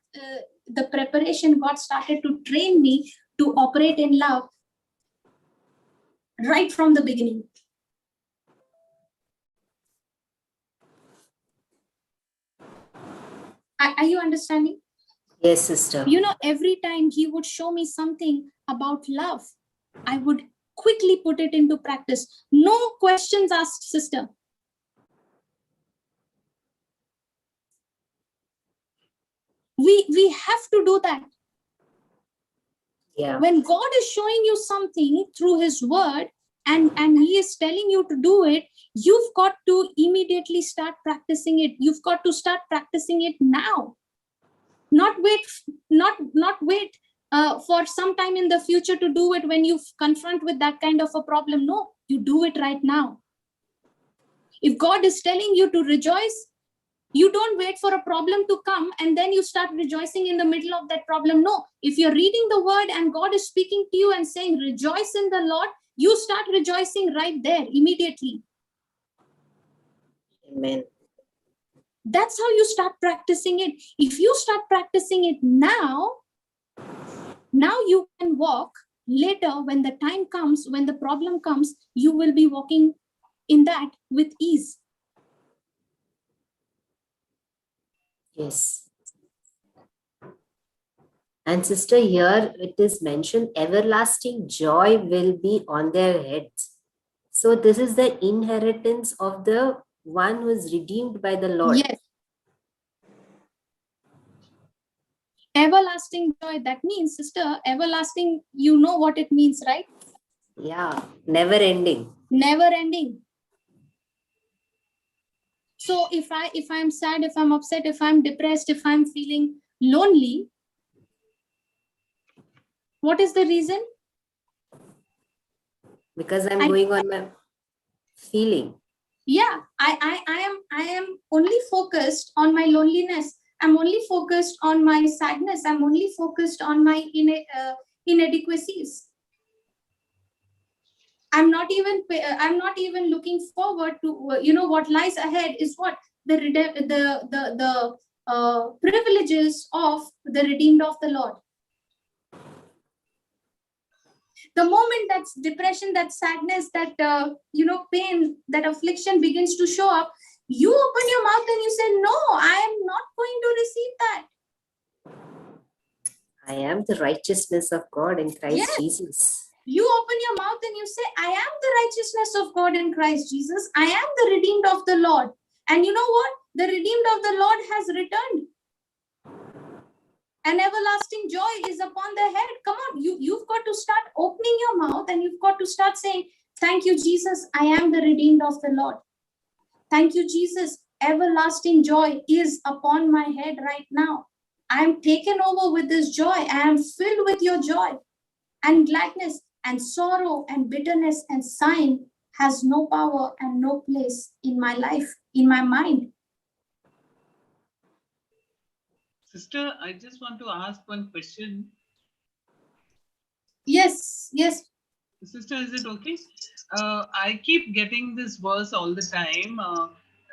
the preparation, God started to train me to operate in love right from the beginning. Are you understanding? Yes, sister. Every time he would show me something about love, I would quickly put it into practice. No questions asked, sister. We have to do that. Yeah. When God is showing you something through his word, and he is telling you to do it, you've got to immediately start practicing it. You've got to start practicing it now. Not wait for some time in the future to do it when you confront with that kind of a problem. No, you do it right now. If God is telling you to rejoice, you don't wait for a problem to come and then you start rejoicing in the middle of that problem. No, if you're reading the word and God is speaking to you and saying, rejoice in the Lord, you start rejoicing right there immediately. Amen. That's how you start practicing it. If you start practicing it now you can walk later when the time comes, when the problem comes, you will be walking in that with ease. Yes. And sister, here it is mentioned, everlasting joy will be on their heads. So this is the inheritance of the one who is redeemed by the Lord. Yes. Everlasting joy, that means, sister, everlasting, you know what it means, right? Yeah, never ending. Never ending. So if I'm sad, if I'm upset, if I'm depressed, if I'm feeling lonely, what is the reason? Because I'm going on my feeling. Yeah, I am only focused on my loneliness. I'm only focused on my sadness. I'm only focused on my inadequacies. I'm not even looking forward to what lies ahead is what the privileges of the redeemed of the Lord. The moment that depression, that sadness, that pain, that affliction begins to show up, you open your mouth and you say, no, I am not going to receive that. I am the righteousness of God in Christ Yes. Jesus. You open your mouth and you say, I am the righteousness of God in Christ Jesus. I am the redeemed of the Lord. And you know what? The redeemed of the Lord has returned. And everlasting joy is upon their head. Come on, you've got to start opening your mouth and you've got to start saying, Thank you, Jesus. I am the redeemed of the Lord. Thank you, Jesus. Everlasting joy is upon my head right now. I am taken over with this joy. I am filled with your joy and gladness, and sorrow and bitterness and sighing has no power and no place in my life, in my mind. Sister, I just want to ask one question. Yes, yes. Sister, is it okay? I keep getting this verse all the time,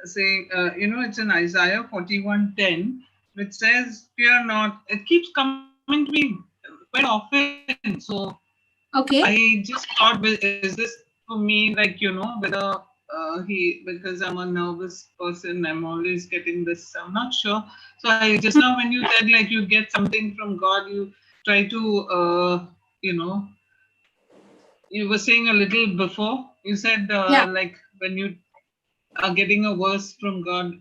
saying, it's in Isaiah 41:10, which says, "Fear not." It keeps coming to me quite often. So Okay. I just thought, is this for me, like, whether because I'm a nervous person, I'm always getting this, I'm not sure. So I just now, when you said, like, you get something from God, you try to, you were saying a little before, you said, Yeah. like, when you are getting a verse from God,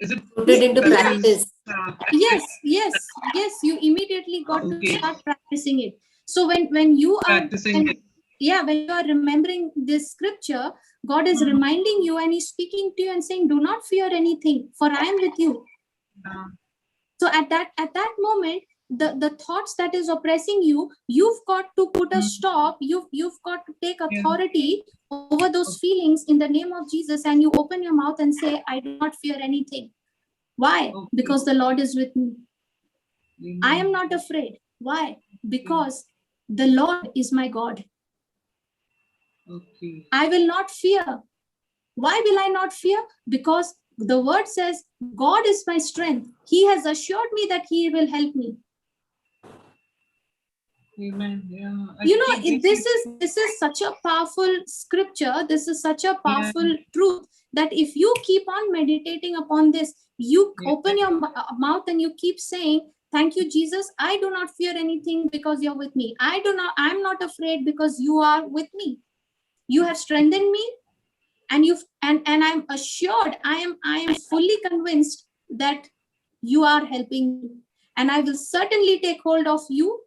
is it Put it into that practice. is, Yes, you immediately got to Okay. start practicing it. So when you are practicing it? when you are remembering this scripture, God is reminding you and he's speaking to you and saying, do not fear anything, for I am with you. So at that moment, the thoughts that is oppressing you, you've got to put a stop. You've got to take authority over those feelings in the name of Jesus, and you open your mouth and say, I do not fear anything. Why? Okay. Because the Lord is with me. Amen. I am not afraid. Why? Because the Lord is my God. Okay. I will not fear. Why will I not fear? Because the word says, God is my strength. He has assured me that he will help me. Amen. Yeah. This is such a powerful scripture. This is such a powerful truth that if you keep on meditating upon this, you open your mouth and you keep saying, thank you, Jesus. I do not fear anything because you're with me. I'm not afraid because you are with me. You have strengthened me, and I'm assured, I am fully convinced that you are helping me, and I will certainly take hold of you.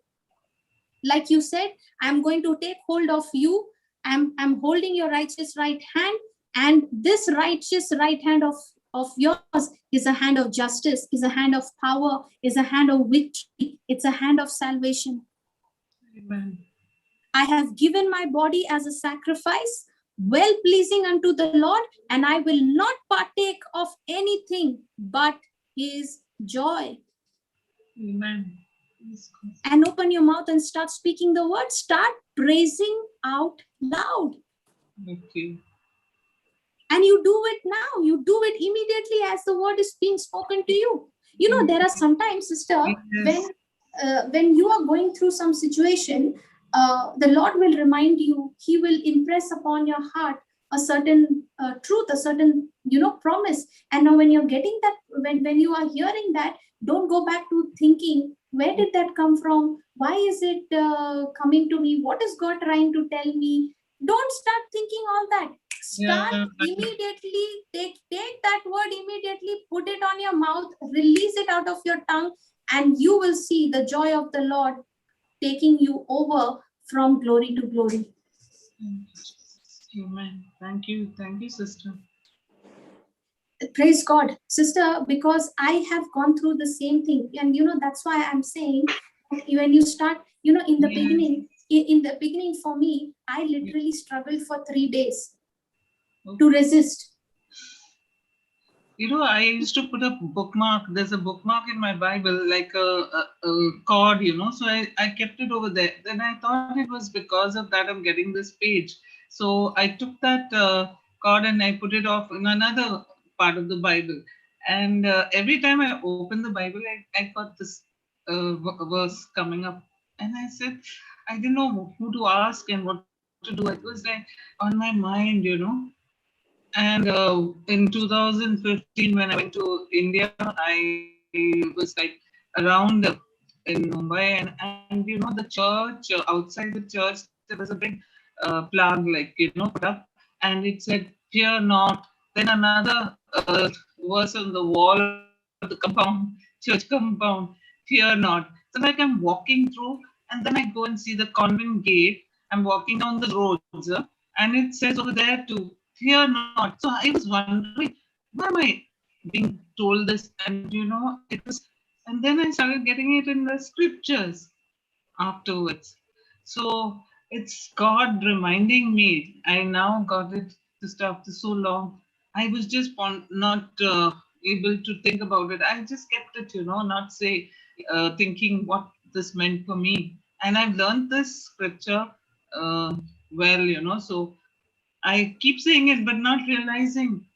Like you said, I'm going to take hold of you. I'm holding your righteous right hand, and this righteous right hand of yours is a hand of justice, is a hand of power, is a hand of victory, it's a hand of salvation. Amen. I have given my body as a sacrifice, well pleasing unto the Lord, and I will not partake of anything but his joy. Amen. And open your mouth and start speaking the word. Start praising out loud. Okay. And you do it now. You do it immediately as the word is being spoken to you. There are sometimes, sister, when you are going through some situation, the Lord will remind you. He will impress upon your heart a certain truth, a certain promise. And now when you're getting that, when you are hearing that, don't go back to thinking, where did that come from? Why is it coming to me? What is God trying to tell me? Don't start thinking all that. Start immediately. Take that word immediately, put it on your mouth, release it out of your tongue, and you will see the joy of the Lord taking you over from glory to glory. Amen. Thank you, sister. Praise God, sister, because I have gone through the same thing, and that's why I'm saying, when you start, in the beginning, in the beginning for me, I literally struggled for 3 days to resist. I used to put a bookmark. There's a bookmark in my Bible, like a cord, so I kept it over there. Then I thought it was because of that I'm getting this page. So I took that cord and I put it off in another part of the Bible. And every time I opened the Bible, I got this verse coming up. And I said, I didn't know who to ask and what to do. It was like on my mind, And in 2015, when I went to India, I was like around in Mumbai, and the church, outside the church, there was a big plug, like, put up, and it said, "Fear not." Then another verse on the wall of the compound, church compound, "Fear not." So like I'm walking through, and then I go and see the convent gate, I'm walking down the roads, and it says over there to fear not. So I was wondering, why am I being told this? And it was, and then I started getting it in the scriptures afterwards. So it's God reminding me. I now got it just after so long. I was just not able to think about it. I just kept it, not say thinking what this meant for me. And I've learned this scripture well. So I keep saying it, but not realizing.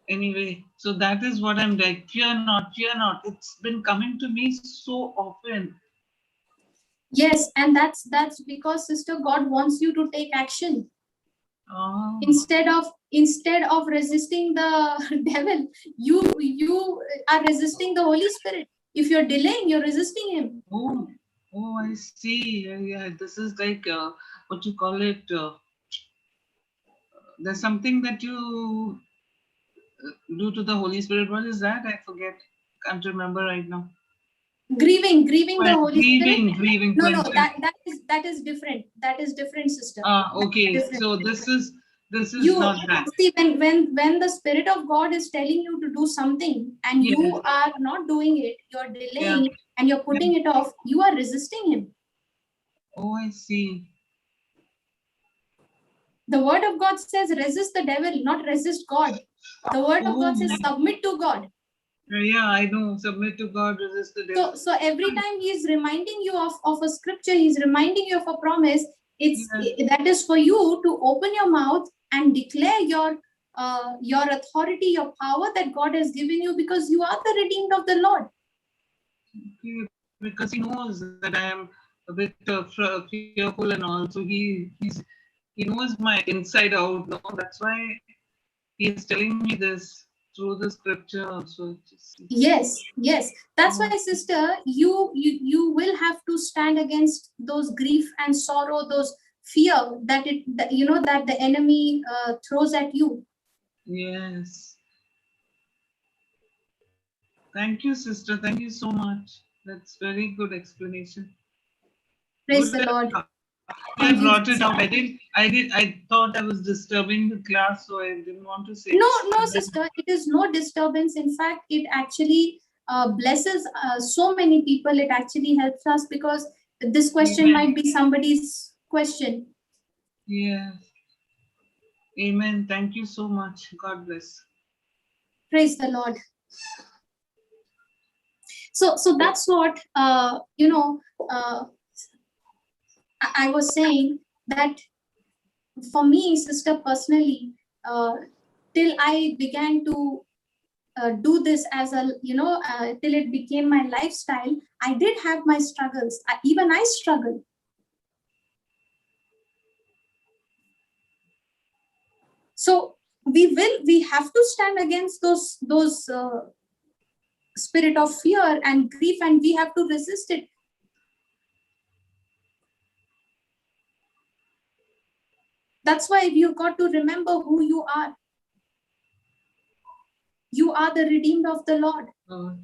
Anyway, so that is what I'm like. Fear not, fear not. It's been coming to me so often. Yes, and that's because, sister, God wants you to take action. Oh. Instead of resisting the devil, you are resisting the Holy Spirit. If you're delaying, you're resisting him. Oh, I see. Yeah. This is like what you call it. There's something that you do to the Holy Spirit. What is that? I forget. Can't remember right now. Grieving the Holy Spirit. Grieving. No, that is different. That is different, sister. Okay. Different. So this is You not that. see, when the Spirit of God is telling you to do something and you are not doing it, you're delaying and you're putting it off, you are resisting him. Oh, I see. The word of God says resist the devil, not resist God. The word of God says submit to God. Yeah, I know. Submit to God, resist the devil. So every time he is reminding you of a scripture, he's reminding you of a promise. That is for you to open your mouth and declare your authority, your power that God has given you, because you are the redeemed of the Lord. Okay, because he knows that I am a bit fearful and all, so he knows my inside out. No, that's why he is telling me this through the scripture also. Yes. That's why, sister, you will have to stand against those grief and sorrow, those fear that the enemy throws at you. Yes. Thank you, sister. Thank you so much. That's very good explanation. Praise the Lord. I brought it out. I thought I was disturbing the class, so I didn't want to say. No, sister. It is no disturbance. In fact, it actually blesses so many people. It actually helps us, because this question might be somebody's question. Yes. Amen. Thank you so much. God bless. Praise the Lord. So that's what I was saying, that for me, sister, personally, till I began to do this as a till it became my lifestyle, I did have my struggles. Even I struggle. So we have to stand against those spirit of fear and grief, and we have to resist it. That's why you've got to remember who you are. You are the redeemed of the Lord.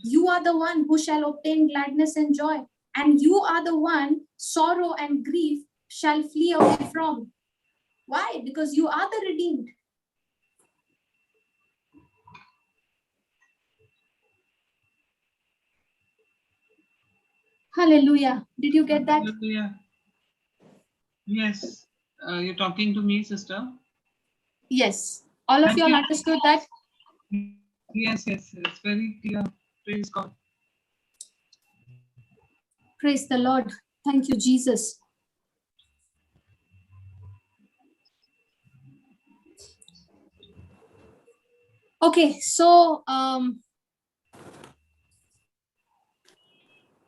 You are the one who shall obtain gladness and joy. And you are the one sorrow and grief shall flee away from. Why? Because you are the redeemed. Hallelujah. Did you get that? Hallelujah. Yes. You're talking to me, sister? Yes. All of you all understood that? Yes. It's very clear. Praise God. Praise the Lord. Thank you, Jesus. Okay, so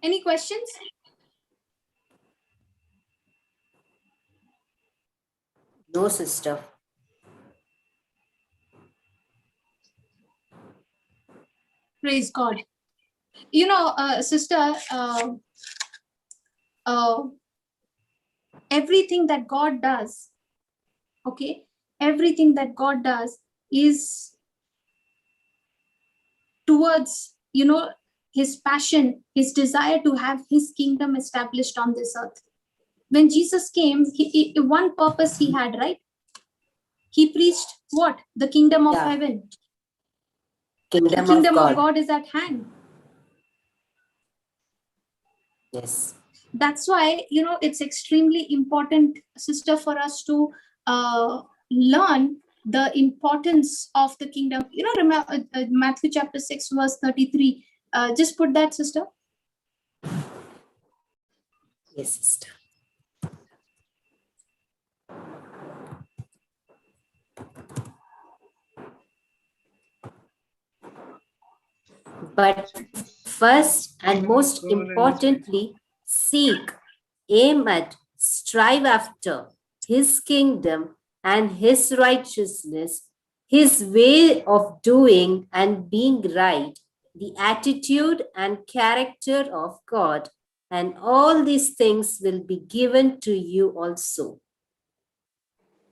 any questions? No, sister. Praise God. Sister, everything that God does, okay, everything that God does is towards, his passion, his desire to have his kingdom established on this earth. When Jesus came, one purpose he had, right? He preached what? The kingdom of heaven. The kingdom of God is at hand. Yes. That's why, it's extremely important, sister, for us to learn the importance of the kingdom. Remember Matthew chapter 6, verse 33. Just put that, sister. Yes, sister. But first and most importantly, seek, aim at, strive after his kingdom and his righteousness, his way of doing and being right, the attitude and character of God, and all these things will be given to you also.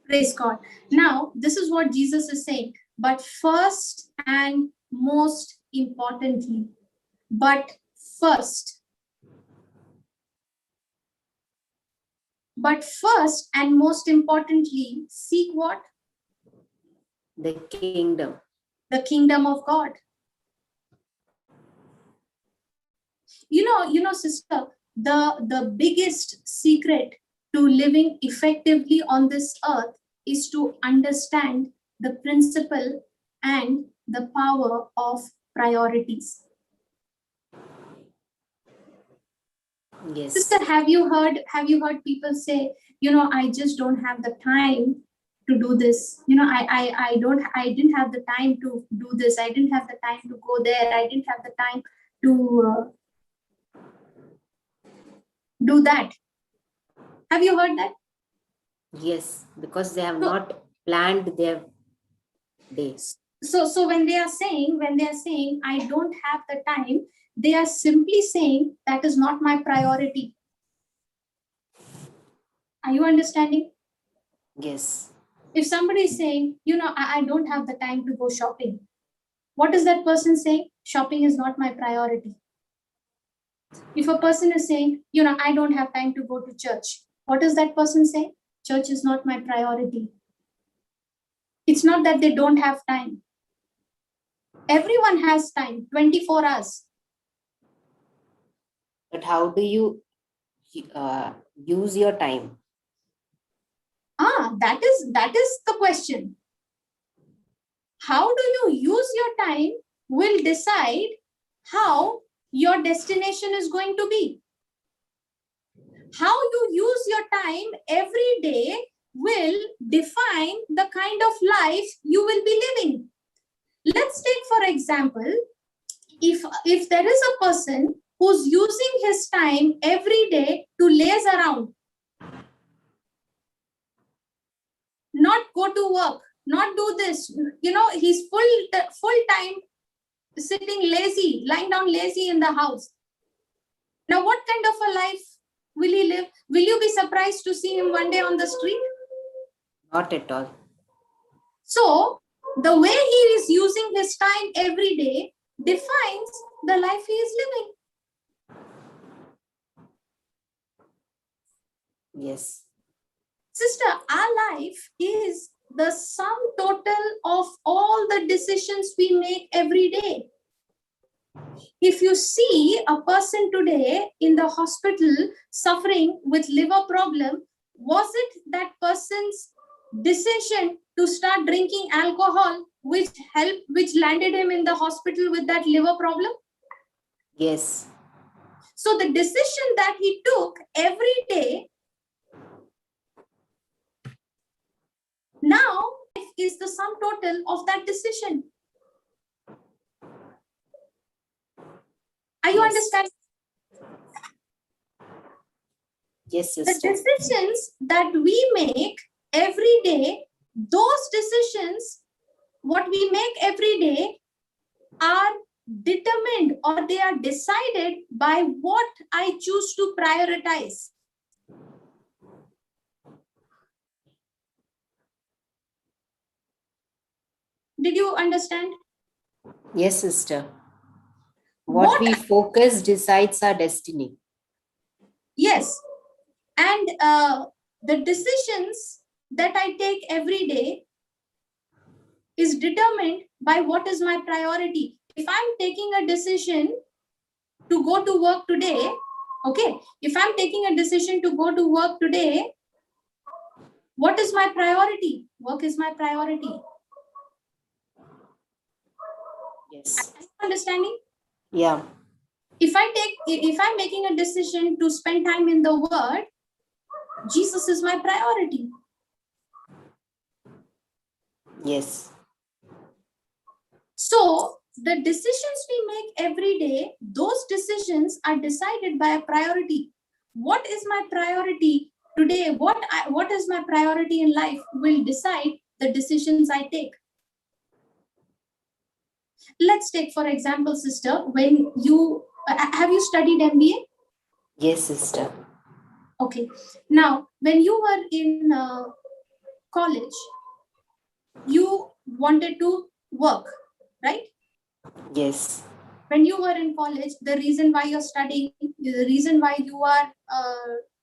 Praise God. Now, this is what Jesus is saying. But first and most importantly, first and most importantly, seek what? The kingdom. The kingdom of God. Sister, the biggest secret to living effectively on this earth is to understand the principle and the power of priorities. Yes. Sister, have you heard people say, I just don't have the time to do this. I didn't have the time to do this. I didn't have the time to go there. I didn't have the time to do that. Have you heard that? Yes, because they have not planned their days. So when they are saying I don't have the time, they are simply saying that is not my priority. Are you understanding? Yes. If somebody is saying, I don't have the time to go shopping, what is that person saying? Shopping is not my priority. If a person is saying, I don't have time to go to church, what is that person saying? Church is not my priority. It's not that they don't have time. Everyone has time, 24 hours. But how do you use your time? That is the question. How do you use your time will decide how your destination is going to be. How you use your time every day will define the kind of life you will be living. Let's take, for example, if there is a person who's using his time every day to laze around, not go to work, not do this, he's full time sitting lazy, lying down lazy in the house. Now, what kind of a life will he live? Will you be surprised to see him one day on the street? Not at all. So, the way he is using his time every day defines the life he is living. Yes. Sister, our life is the sum total of all the decisions we make every day. If you see a person today in the hospital suffering with liver problem, was it that person's decision to start drinking alcohol which landed him in the hospital with that liver problem? Yes. So the decision that he took every day now is the sum total of that decision. Are you understanding? Yes, sister. The decisions that we make every day, those decisions, what we make every day, are determined or they are decided by what I choose to prioritize. Did you understand? Yes, sister. What we focus decides our destiny. Yes. And the decisions that I take every day is determined by what is my priority. If I'm taking a decision to go to work today, okay, if I'm taking a decision to go to work today, what is my priority? Work is my priority. Yes. Are you understanding? Yeah. If I'm making a decision to spend time in the Word, Jesus is my priority. Yes. So the decisions we make every day, those decisions are decided by a priority. What is my priority today? What is my priority in life will decide the decisions I take. Let's take, for example, sister, when you have you studied MBA? Yes, sister. Okay. Now, when you were in college, you wanted to work, right? Yes. When you were in college, the reason why you're studying, the reason why you are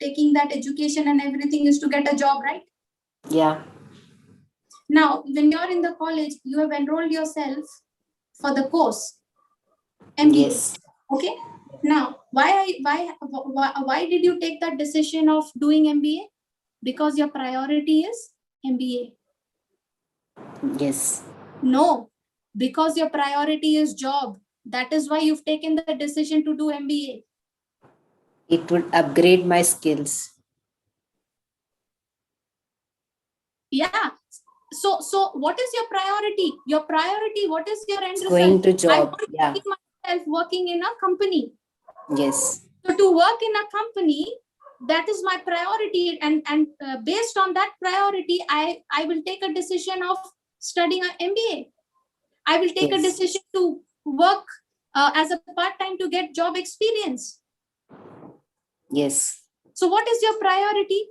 taking that education and everything is to get a job, right? Yeah. Now, when you're in the college, you have enrolled yourself for the course MBA. Yes. Okay. Now, why did you take that decision of doing MBA? Because your priority is MBA. Yes. No, because your priority is job. That is why you've taken the decision to do MBA. It would upgrade my skills. Yeah. So what is your priority? Your priority, what is your end result? Going to I job. want to Yeah. see myself working in a company. Yes. So to work in a company, that is my priority, and based on that priority, I will take a decision of studying an MBA. I will take a Yes. decision to work as a part-time to get job experience. Yes. So what is your priority?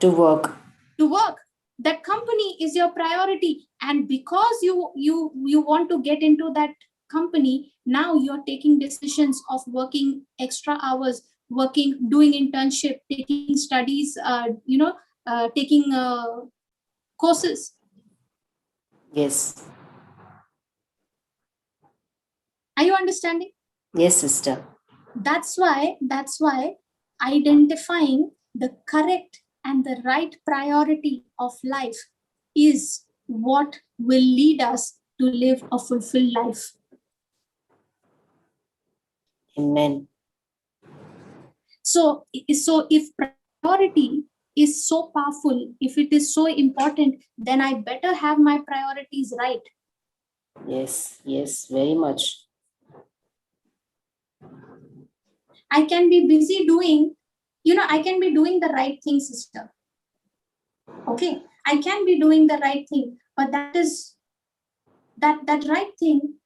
To work. To work. That company is your priority, and because you want to get into that company, now you're taking decisions of working extra hours, doing internship, taking studies, taking courses. Yes. Are you understanding? Yes, sister. That's why identifying the correct and the right priority of life is what will lead us to live a fulfilled life. Amen. So if priority is so powerful, if it is so important, then I better have my priorities right. Yes. Yes. Very much. I can be busy doing, I can be doing the right thing, sister. Okay, I can be doing the right thing, but that right thing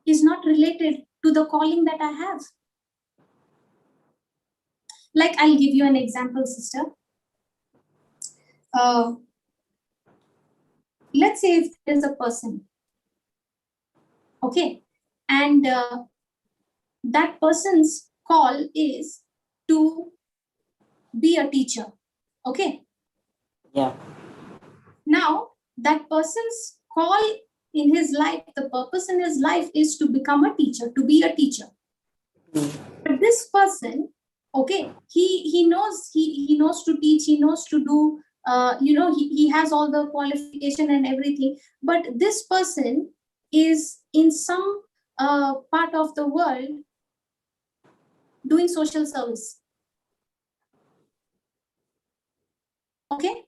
is not related to the calling that I have. Like, I'll give you an example, sister. Let's say if there's a person, okay, and that person's call is to be a teacher, okay. Yeah. Now, that person's call in his life, the purpose in his life is to become a teacher, to be a teacher. But this person, okay, he knows to teach, he knows to do, he has all the qualification and everything. But this person is in some part of the world doing social service. Okay.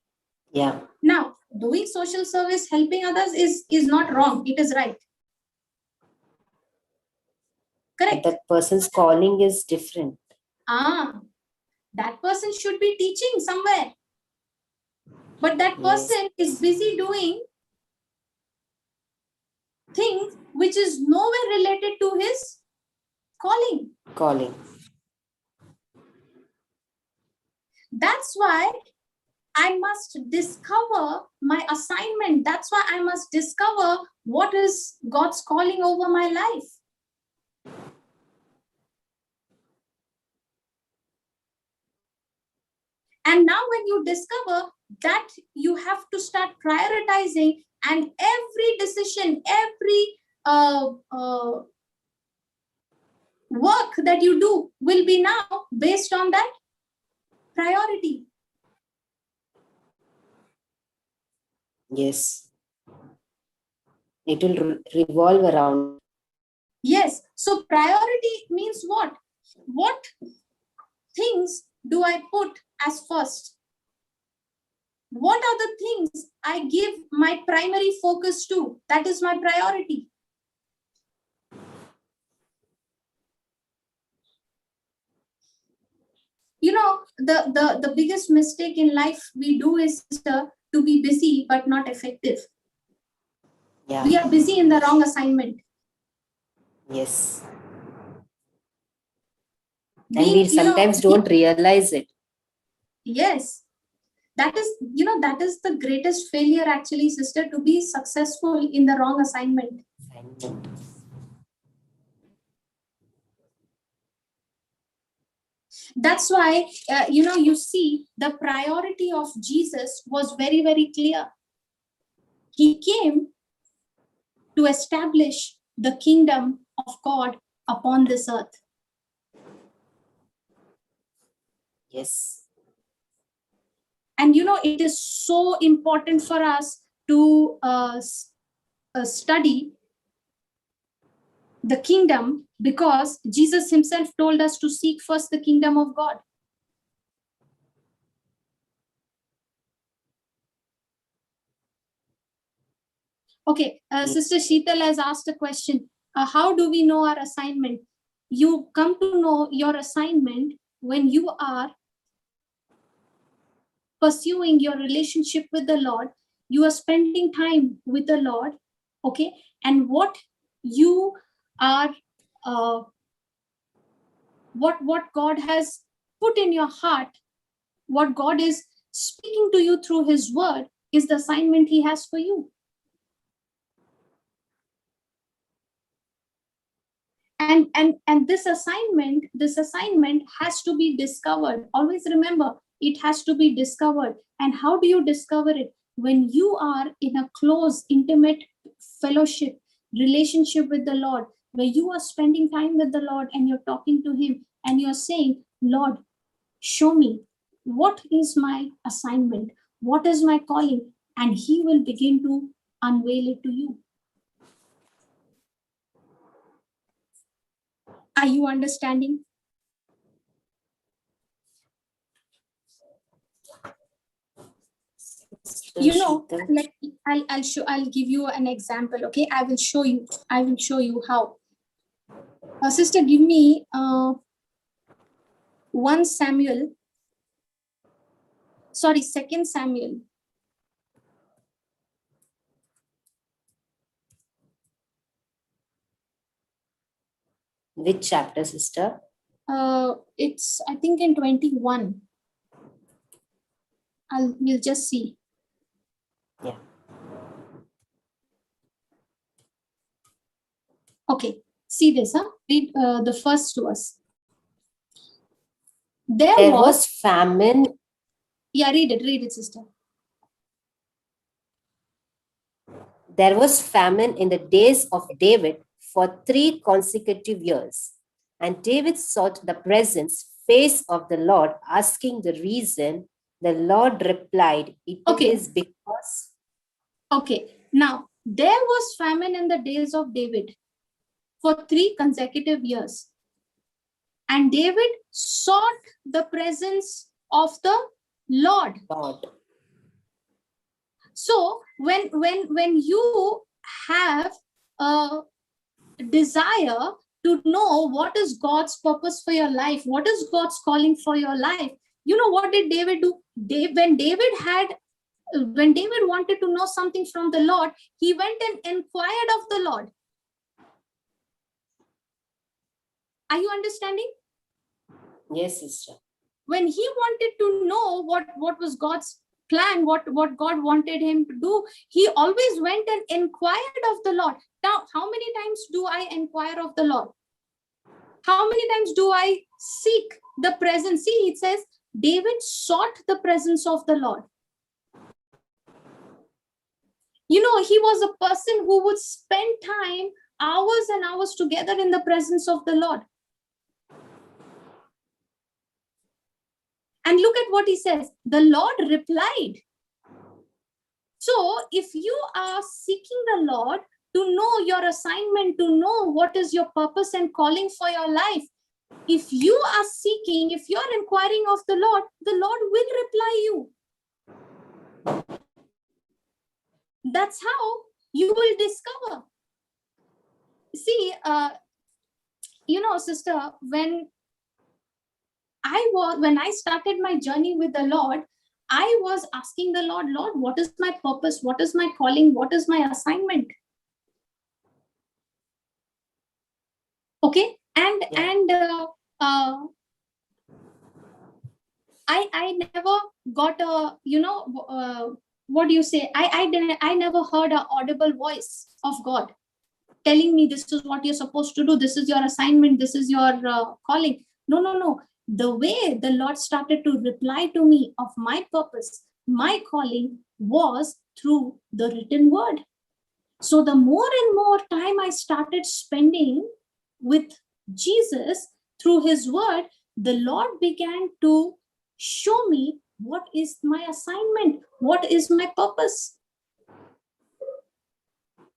Yeah. Now, doing social service, helping others is not wrong. It is right. Correct. But that person's calling is different. That person should be teaching somewhere. But that person is busy doing things which is nowhere related to his calling. That's why I must discover my assignment. That's why I must discover what is God's calling over my life. And now when you discover that you have to start prioritizing, and every decision, every work that you do will be now based on that priority. Yes. It will revolve around. Yes. So priority means what? What things do I put as first? What are the things I give my primary focus to? That is my priority. You know, the biggest mistake in life we do is to be busy but not effective. Yeah. We are busy in the wrong assignment. Yes. And we sometimes don't realize it. Yes. That is, that is the greatest failure actually, sister, to be successful in the wrong assignment. That's why, you see the priority of Jesus was very, very clear. He came to establish the kingdom of God upon this earth. Yes. And it is so important for us to study the kingdom, because Jesus himself told us to seek first the kingdom of God. Okay, Sister Sheetal has asked a question. How do we know our assignment? You come to know your assignment when you are pursuing your relationship with the Lord. You are spending time with the Lord, okay? And what you are, what God has put in your heart, what God is speaking to you through his word, is the assignment he has for you. And this assignment has to be discovered. Always remember, it has to be discovered. And how do you discover it? When you are in a close, intimate fellowship, relationship with the Lord, where you are spending time with the Lord and you're talking to him and you're saying, Lord, show me, what is my assignment? What is my calling? And he will begin to unveil it to you. Are you understanding? Like I'll give you an example. Okay, I will show you how. Sister, give me 2 Samuel. Which chapter, sister? It's, I think, in 21. We'll just see. Yeah. Okay, see this, huh? Read the first verse. There was famine. Yeah, read it, sister. There was famine in the days of David for 3 consecutive years. And David sought the face of the Lord, asking the reason. The Lord replied, it is because... Okay, now, there was famine in the days of David for 3 consecutive years. And David sought the presence of the Lord. So when you have a desire to know what is God's purpose for your life, what is God's calling for your life, what did David do? When David wanted to know something from the Lord, he went and inquired of the Lord. Are you understanding? Yes, sister. When he wanted to know what was God's plan, what God wanted him to do, he always went and inquired of the Lord. Now, how many times do I inquire of the Lord? How many times do I seek the presence? See, it says, David sought the presence of the Lord. You know, he was a person who would spend time, hours and hours together in the presence of the Lord. And look at what he says. The Lord replied. So if you are seeking the Lord to know your assignment, to know what is your purpose and calling for your life, if you are seeking, if you're inquiring of the Lord will reply you. That's how you will discover. See, you know, sister, when I started my journey with the Lord, I was asking the Lord, what is my purpose? What is my calling? What is my assignment? Okay, and I never got a, you know, what do you say? I never heard an audible voice of God telling me this is what you're supposed to do. This is your assignment. This is your calling. No. The way the Lord started to reply to me of my purpose, my calling was through the written word. So the more and more time I started spending with Jesus through his word, the Lord began to show me what is my assignment, what is my purpose.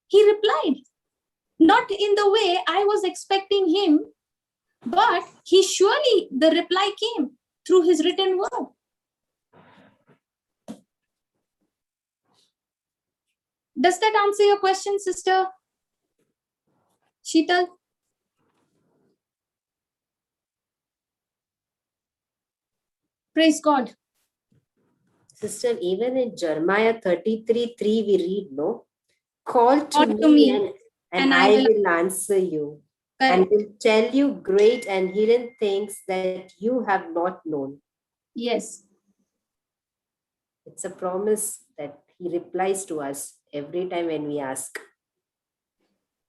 He replied, not in the way I was expecting him, but the reply came through his written word. Does that answer your question, Sister Sheetal? Praise God. Sister, even in Jeremiah 33:3, we read, no? Call to me and I will answer you. Correct. And will tell you great and hidden things that you have not known. Yes. It's a promise that he replies to us every time when we ask.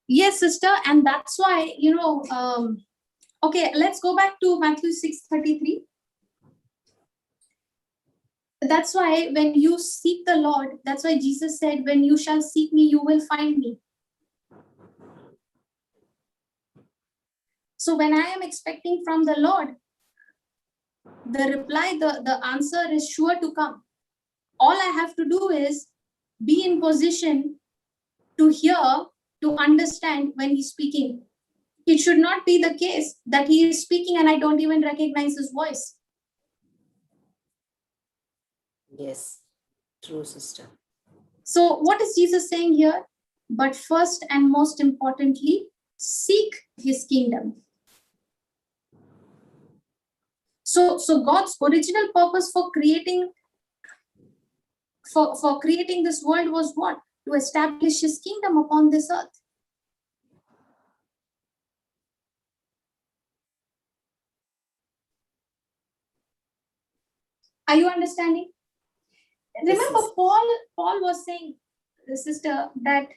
Yes, sister. And that's why, you know, okay, let's go back to Matthew 6:33. That's why when you seek the Lord, that's why Jesus said, when you shall seek me, you will find me. So when I am expecting from the Lord, the reply, the answer is sure to come. All I have to do is be in position to hear, to understand when he's speaking. It should not be the case that he is speaking and I don't even recognize his voice. Yes, true, sister. So what is Jesus saying here? But first and most importantly, seek his kingdom. So God's original purpose for creating this world was what? To establish his kingdom upon this earth. Are you understanding? Remember, Paul was saying, sister, that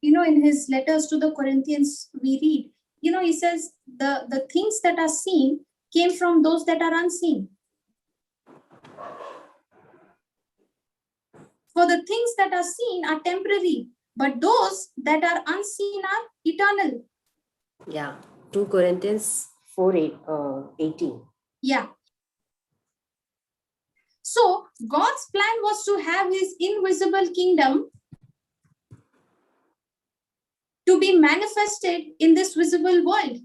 you know, in his letters to the Corinthians, we read, you know, he says the things that are seen came from those that are unseen. For the things that are seen are temporary, but those that are unseen are eternal. Yeah, 2 Corinthians 4:18. Yeah. So God's plan was to have his invisible kingdom to be manifested in this visible world.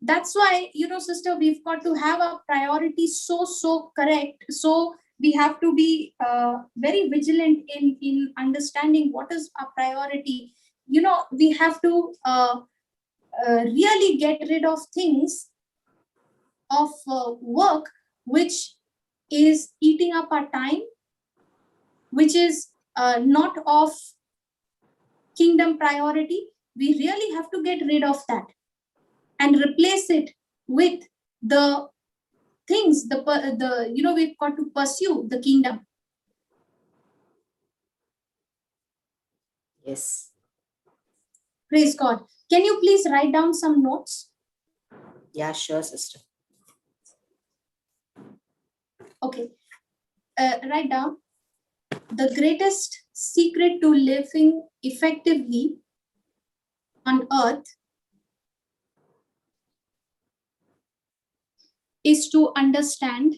That's why, you know, sister, we've got to have our priorities so correct. So we have to be very vigilant in understanding what is our priority. You know, we have to really get rid of things of work which is eating up our time, which is not of kingdom priority. We really have to get rid of that and replace it with the things, you know, we've got to pursue the kingdom. Yes. Praise God. Can you please write down some notes? Yeah, sure, sister. Okay. Write down. The greatest secret to living effectively on earth is to understand.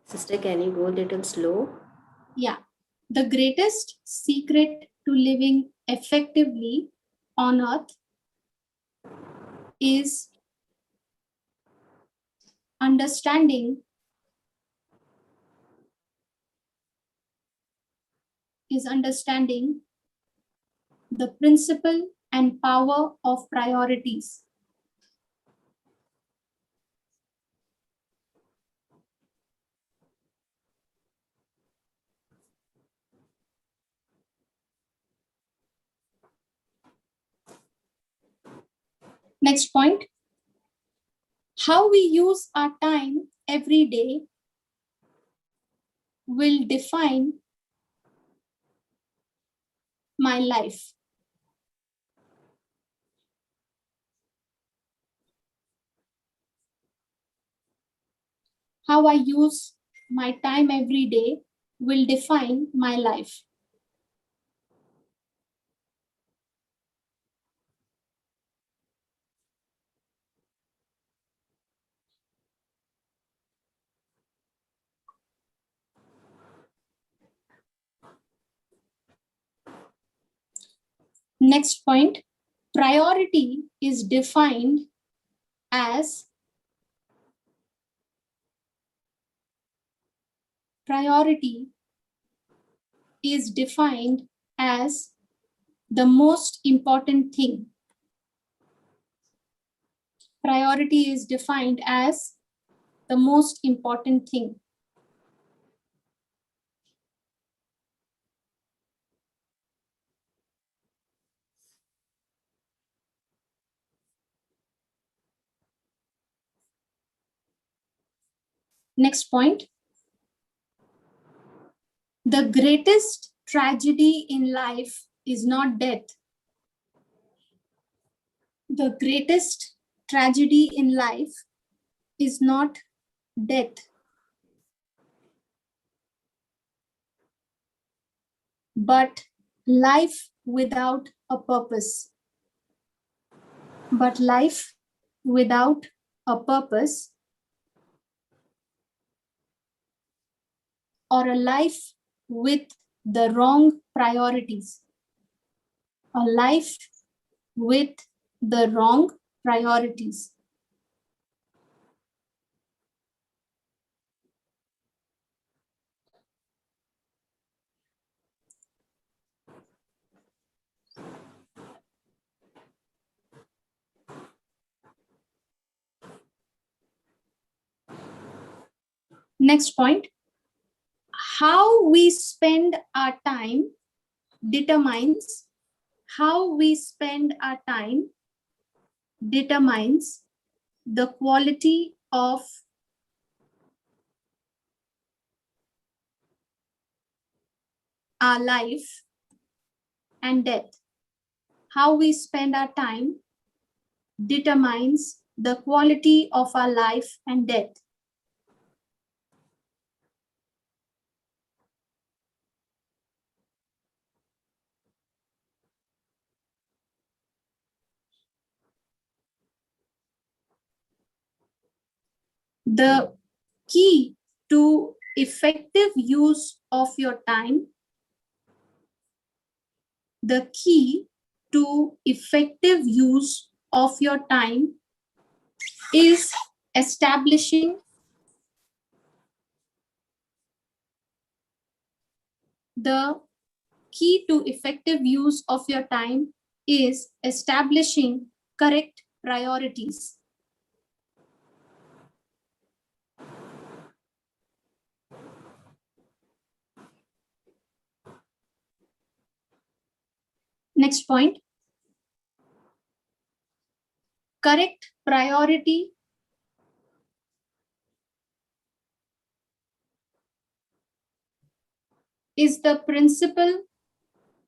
Sister, can you go a little slow? Yeah. The greatest secret to living effectively on earth is understanding the principle and power of priorities. Next point. How we use our time every day will define my life. How I use my time every day will define my life. Next point, priority is defined as the most important thing. Priority is defined as the most important thing. Next point. The greatest tragedy in life is not death. The greatest tragedy in life is not death, but life without a purpose. But life without a purpose, or a life with the wrong priorities. A life with the wrong priorities. Next point, how we spend our time determines the quality of our life and death. How we spend our time determines the quality of our life and death. The key to effective use of your time, the key to effective use of your time is establishing the key to effective use of your time is establishing correct priorities. Next point, correct priority is the principle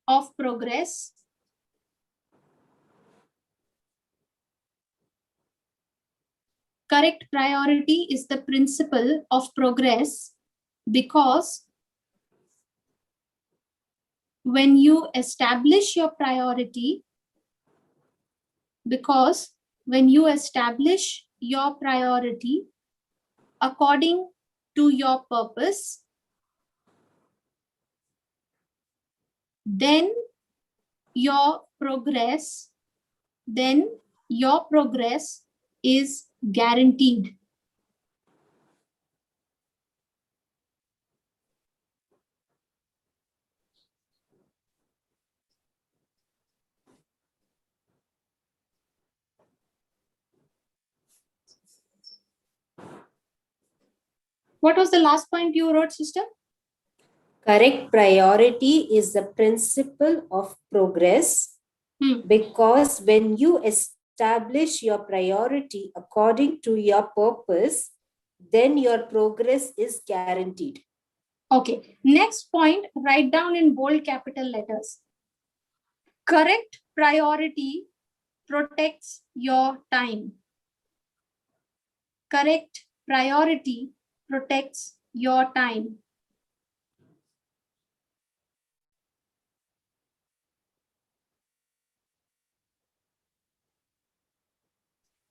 of progress Correct priority is the principle of progress because when you establish your priority, according to your purpose, then your progress is guaranteed. What was the last point you wrote, sister? Correct priority is the principle of progress because when you establish your priority according to your purpose, then your progress is guaranteed. Okay. Next point, write down in bold capital letters. Correct priority protects your time. Correct priority protects your time.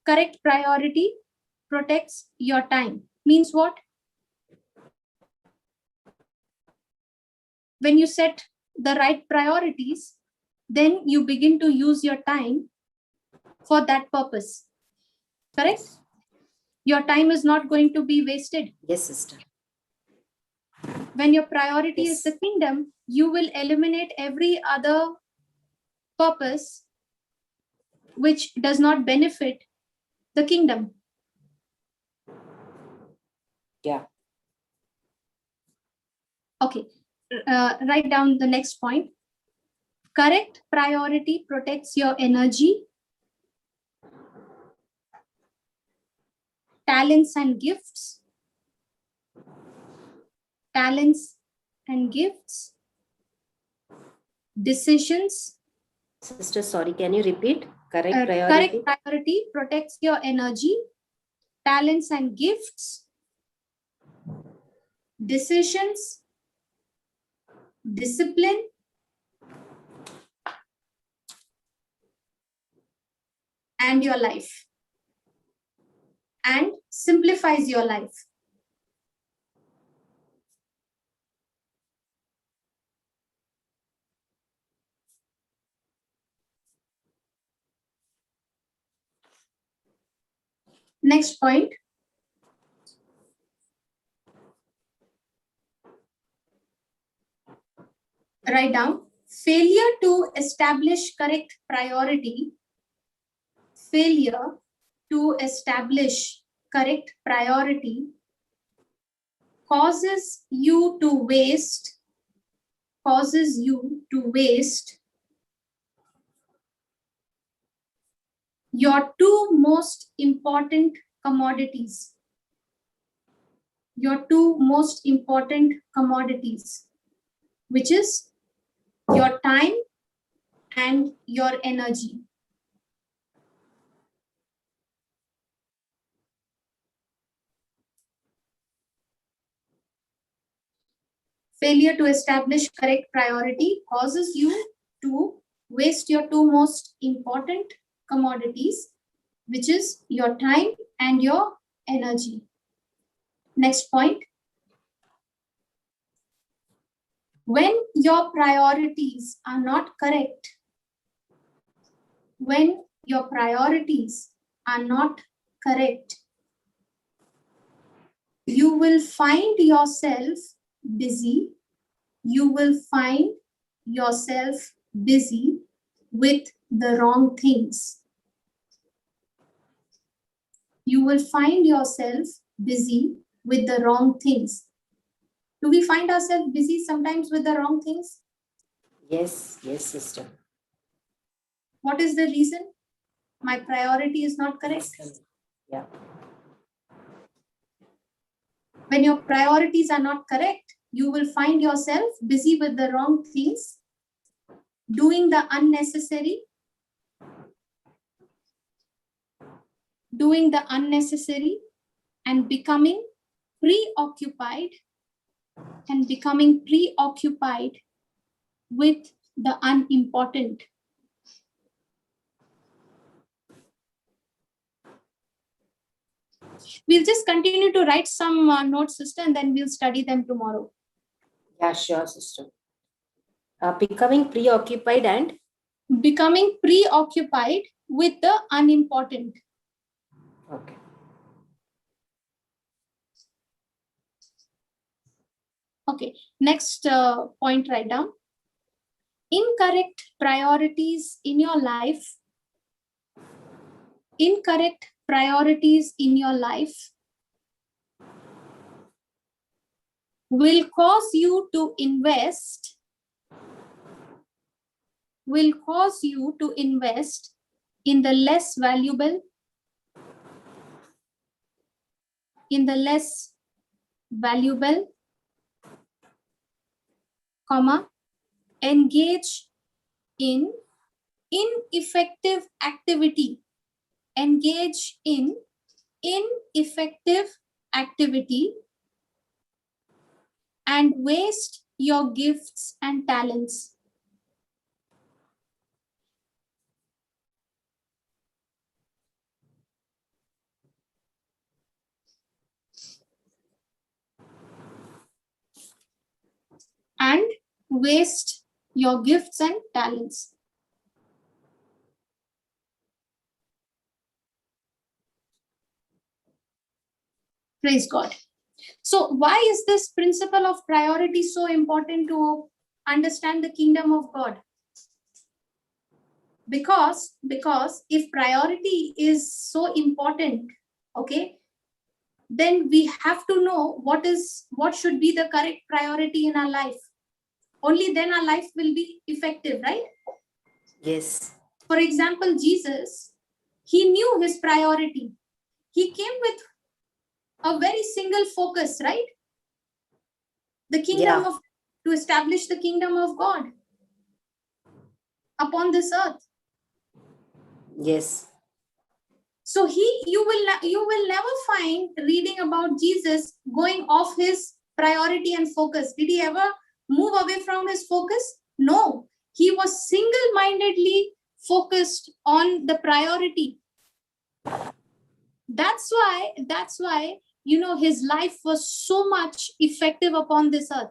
Correct priority protects your time. Means what? When you set the right priorities, then you begin to use your time for that purpose. Correct? Your time is not going to be wasted. Yes, sister. When your priority is the kingdom, you will eliminate every other purpose which does not benefit the kingdom. Yeah. Okay. Write down the next point. Correct priority protects your energy, talents and gifts, decisions. Sister, sorry, can you repeat? Correct priority. Correct priority protects your energy, talents and gifts, decisions, discipline, and your life, and simplifies your life. Next point. Write down, failure to establish correct priority, causes you to waste your two most important commodities. Which is your time and your energy. Failure to establish correct priority causes you to waste your two most important commodities, which is your time and your energy. Next point. When your priorities are not correct, you will find yourself busy. With the wrong things. Do we find ourselves busy sometimes with the wrong things? Yes, sister. What is the reason? My priority is not correct. Yeah. When your priorities are not correct, you will find yourself busy with the wrong things, doing the unnecessary, doing the unnecessary, and becoming preoccupied with the unimportant. We'll just continue to write some notes, sister, and then we'll study them tomorrow. Yeah, sure, sister. Becoming preoccupied and? Becoming preoccupied with the unimportant. Okay. Okay, next point, write down. Incorrect priorities in your life. Incorrect priorities in your life will cause you to invest in the less valuable, engage in ineffective activity. Engage in ineffective activity and waste your gifts and talents. And waste your gifts and talents. Praise God. So why is this principle of priority so important to understand the kingdom of God? Because if priority is so important, okay, then we have to know what should be the correct priority in our life. Only then our life will be effective, right? Yes. For example, Jesus, he knew his priority. He came with a very single focus, right? The kingdom of, to establish the kingdom of God upon this earth. Yes. So you will never find reading about Jesus going off his priority and focus. Did he ever move away from his focus? No, he was single-mindedly focused on the priority. That's why his life was so much effective upon this earth.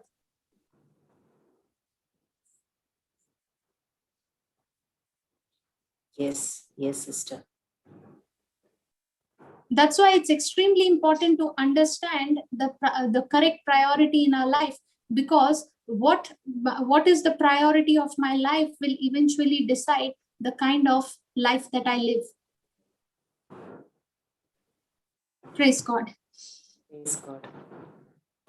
Yes, sister. That's why it's extremely important to understand the correct priority in our life, because what is the priority of my life will eventually decide the kind of life that I live. Praise God. Praise God.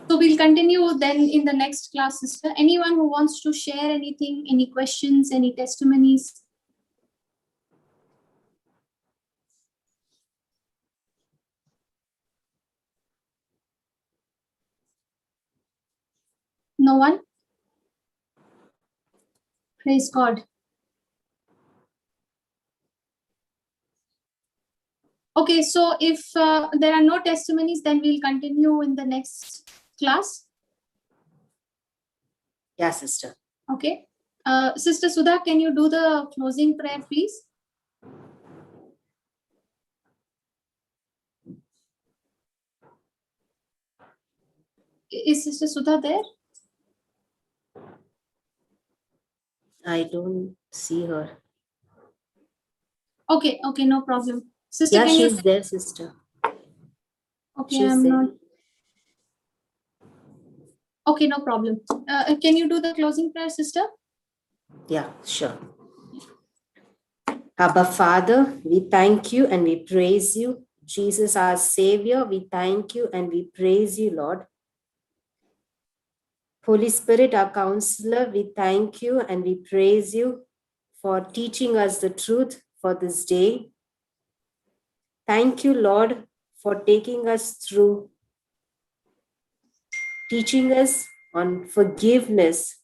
So we'll continue then in the next class, sister. Anyone who wants to share anything, any questions, any testimonies? No one? Praise God. Okay, so if there are no testimonies, then we'll continue in the next class. Yeah, sister. Okay. Sister Sudha, can you do the closing prayer, please? Is Sister Sudha there? I don't see her. Okay, no problem. Sister, Yeah, can she's there, sister. Okay, She's I'm there. not. Okay, no problem. Can you do the closing prayer, sister? Yeah, sure. Abba Father, we thank you and we praise you. Jesus, our Savior, we thank you and we praise you, Lord. Holy Spirit, our counselor, we thank you and we praise you for teaching us the truth for this day. Thank you, Lord, for taking us through, teaching us on forgiveness.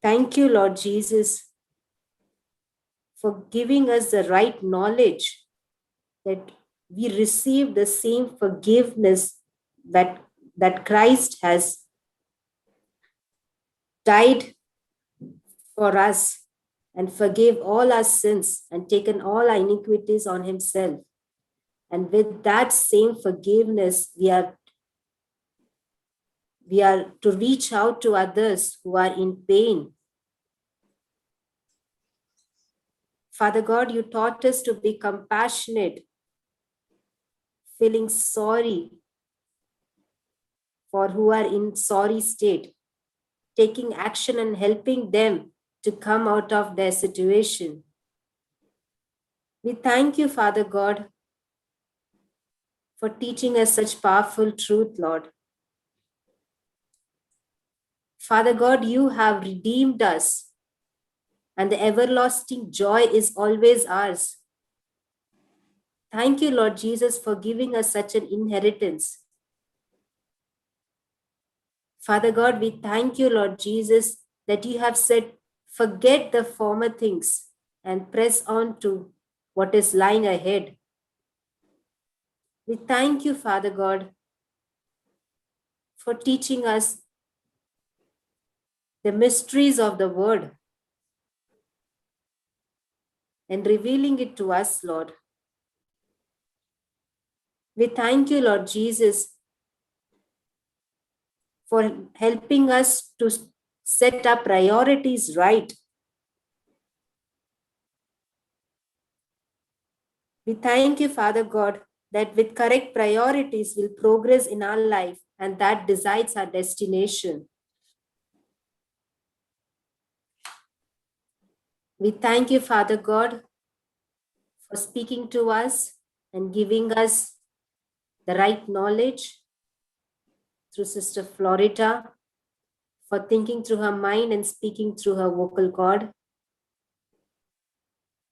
Thank you, Lord Jesus, for giving us the right knowledge that we receive the same forgiveness that Christ has died for us and forgave all our sins and taken all our iniquities on himself. And with that same forgiveness, we are to reach out to others who are in pain. Father God, you taught us to be compassionate, feeling sorry for who are in sorry state, taking action and helping them to come out of their situation. We thank you, Father God, for teaching us such powerful truth, Lord. Father God, you have redeemed us, and the everlasting joy is always ours. Thank you, Lord Jesus, for giving us such an inheritance. Father God, we thank you, Lord Jesus, that you have said, forget the former things and press on to what is lying ahead. We thank you, Father God, for teaching us the mysteries of the word and revealing it to us, Lord. We thank you, Lord Jesus, for helping us to set our priorities right. We thank you, Father God, that with correct priorities we'll progress in our life, and that decides our destination. We thank you, Father God, for speaking to us and giving us the right knowledge through Sister Florita, for thinking through her mind and speaking through her vocal cord.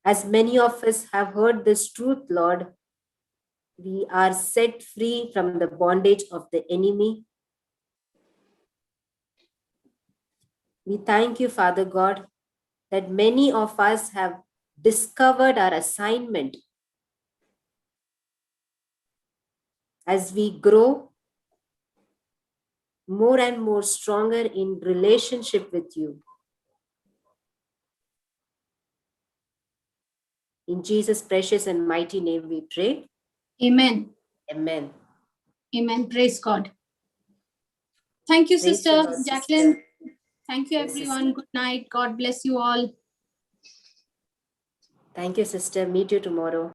As many of us have heard this truth, Lord, we are set free from the bondage of the enemy. We thank you, Father God, that many of us have discovered our assignment. As we grow more and more stronger in relationship with you. In Jesus' precious and mighty name we pray. Amen. Amen. Amen. Praise God. Thank you, Praise Sister the Lord, Jacqueline. sister. Thank you, Yes, everyone. sister. Good night. God bless you all. Thank you, sister. Meet you tomorrow.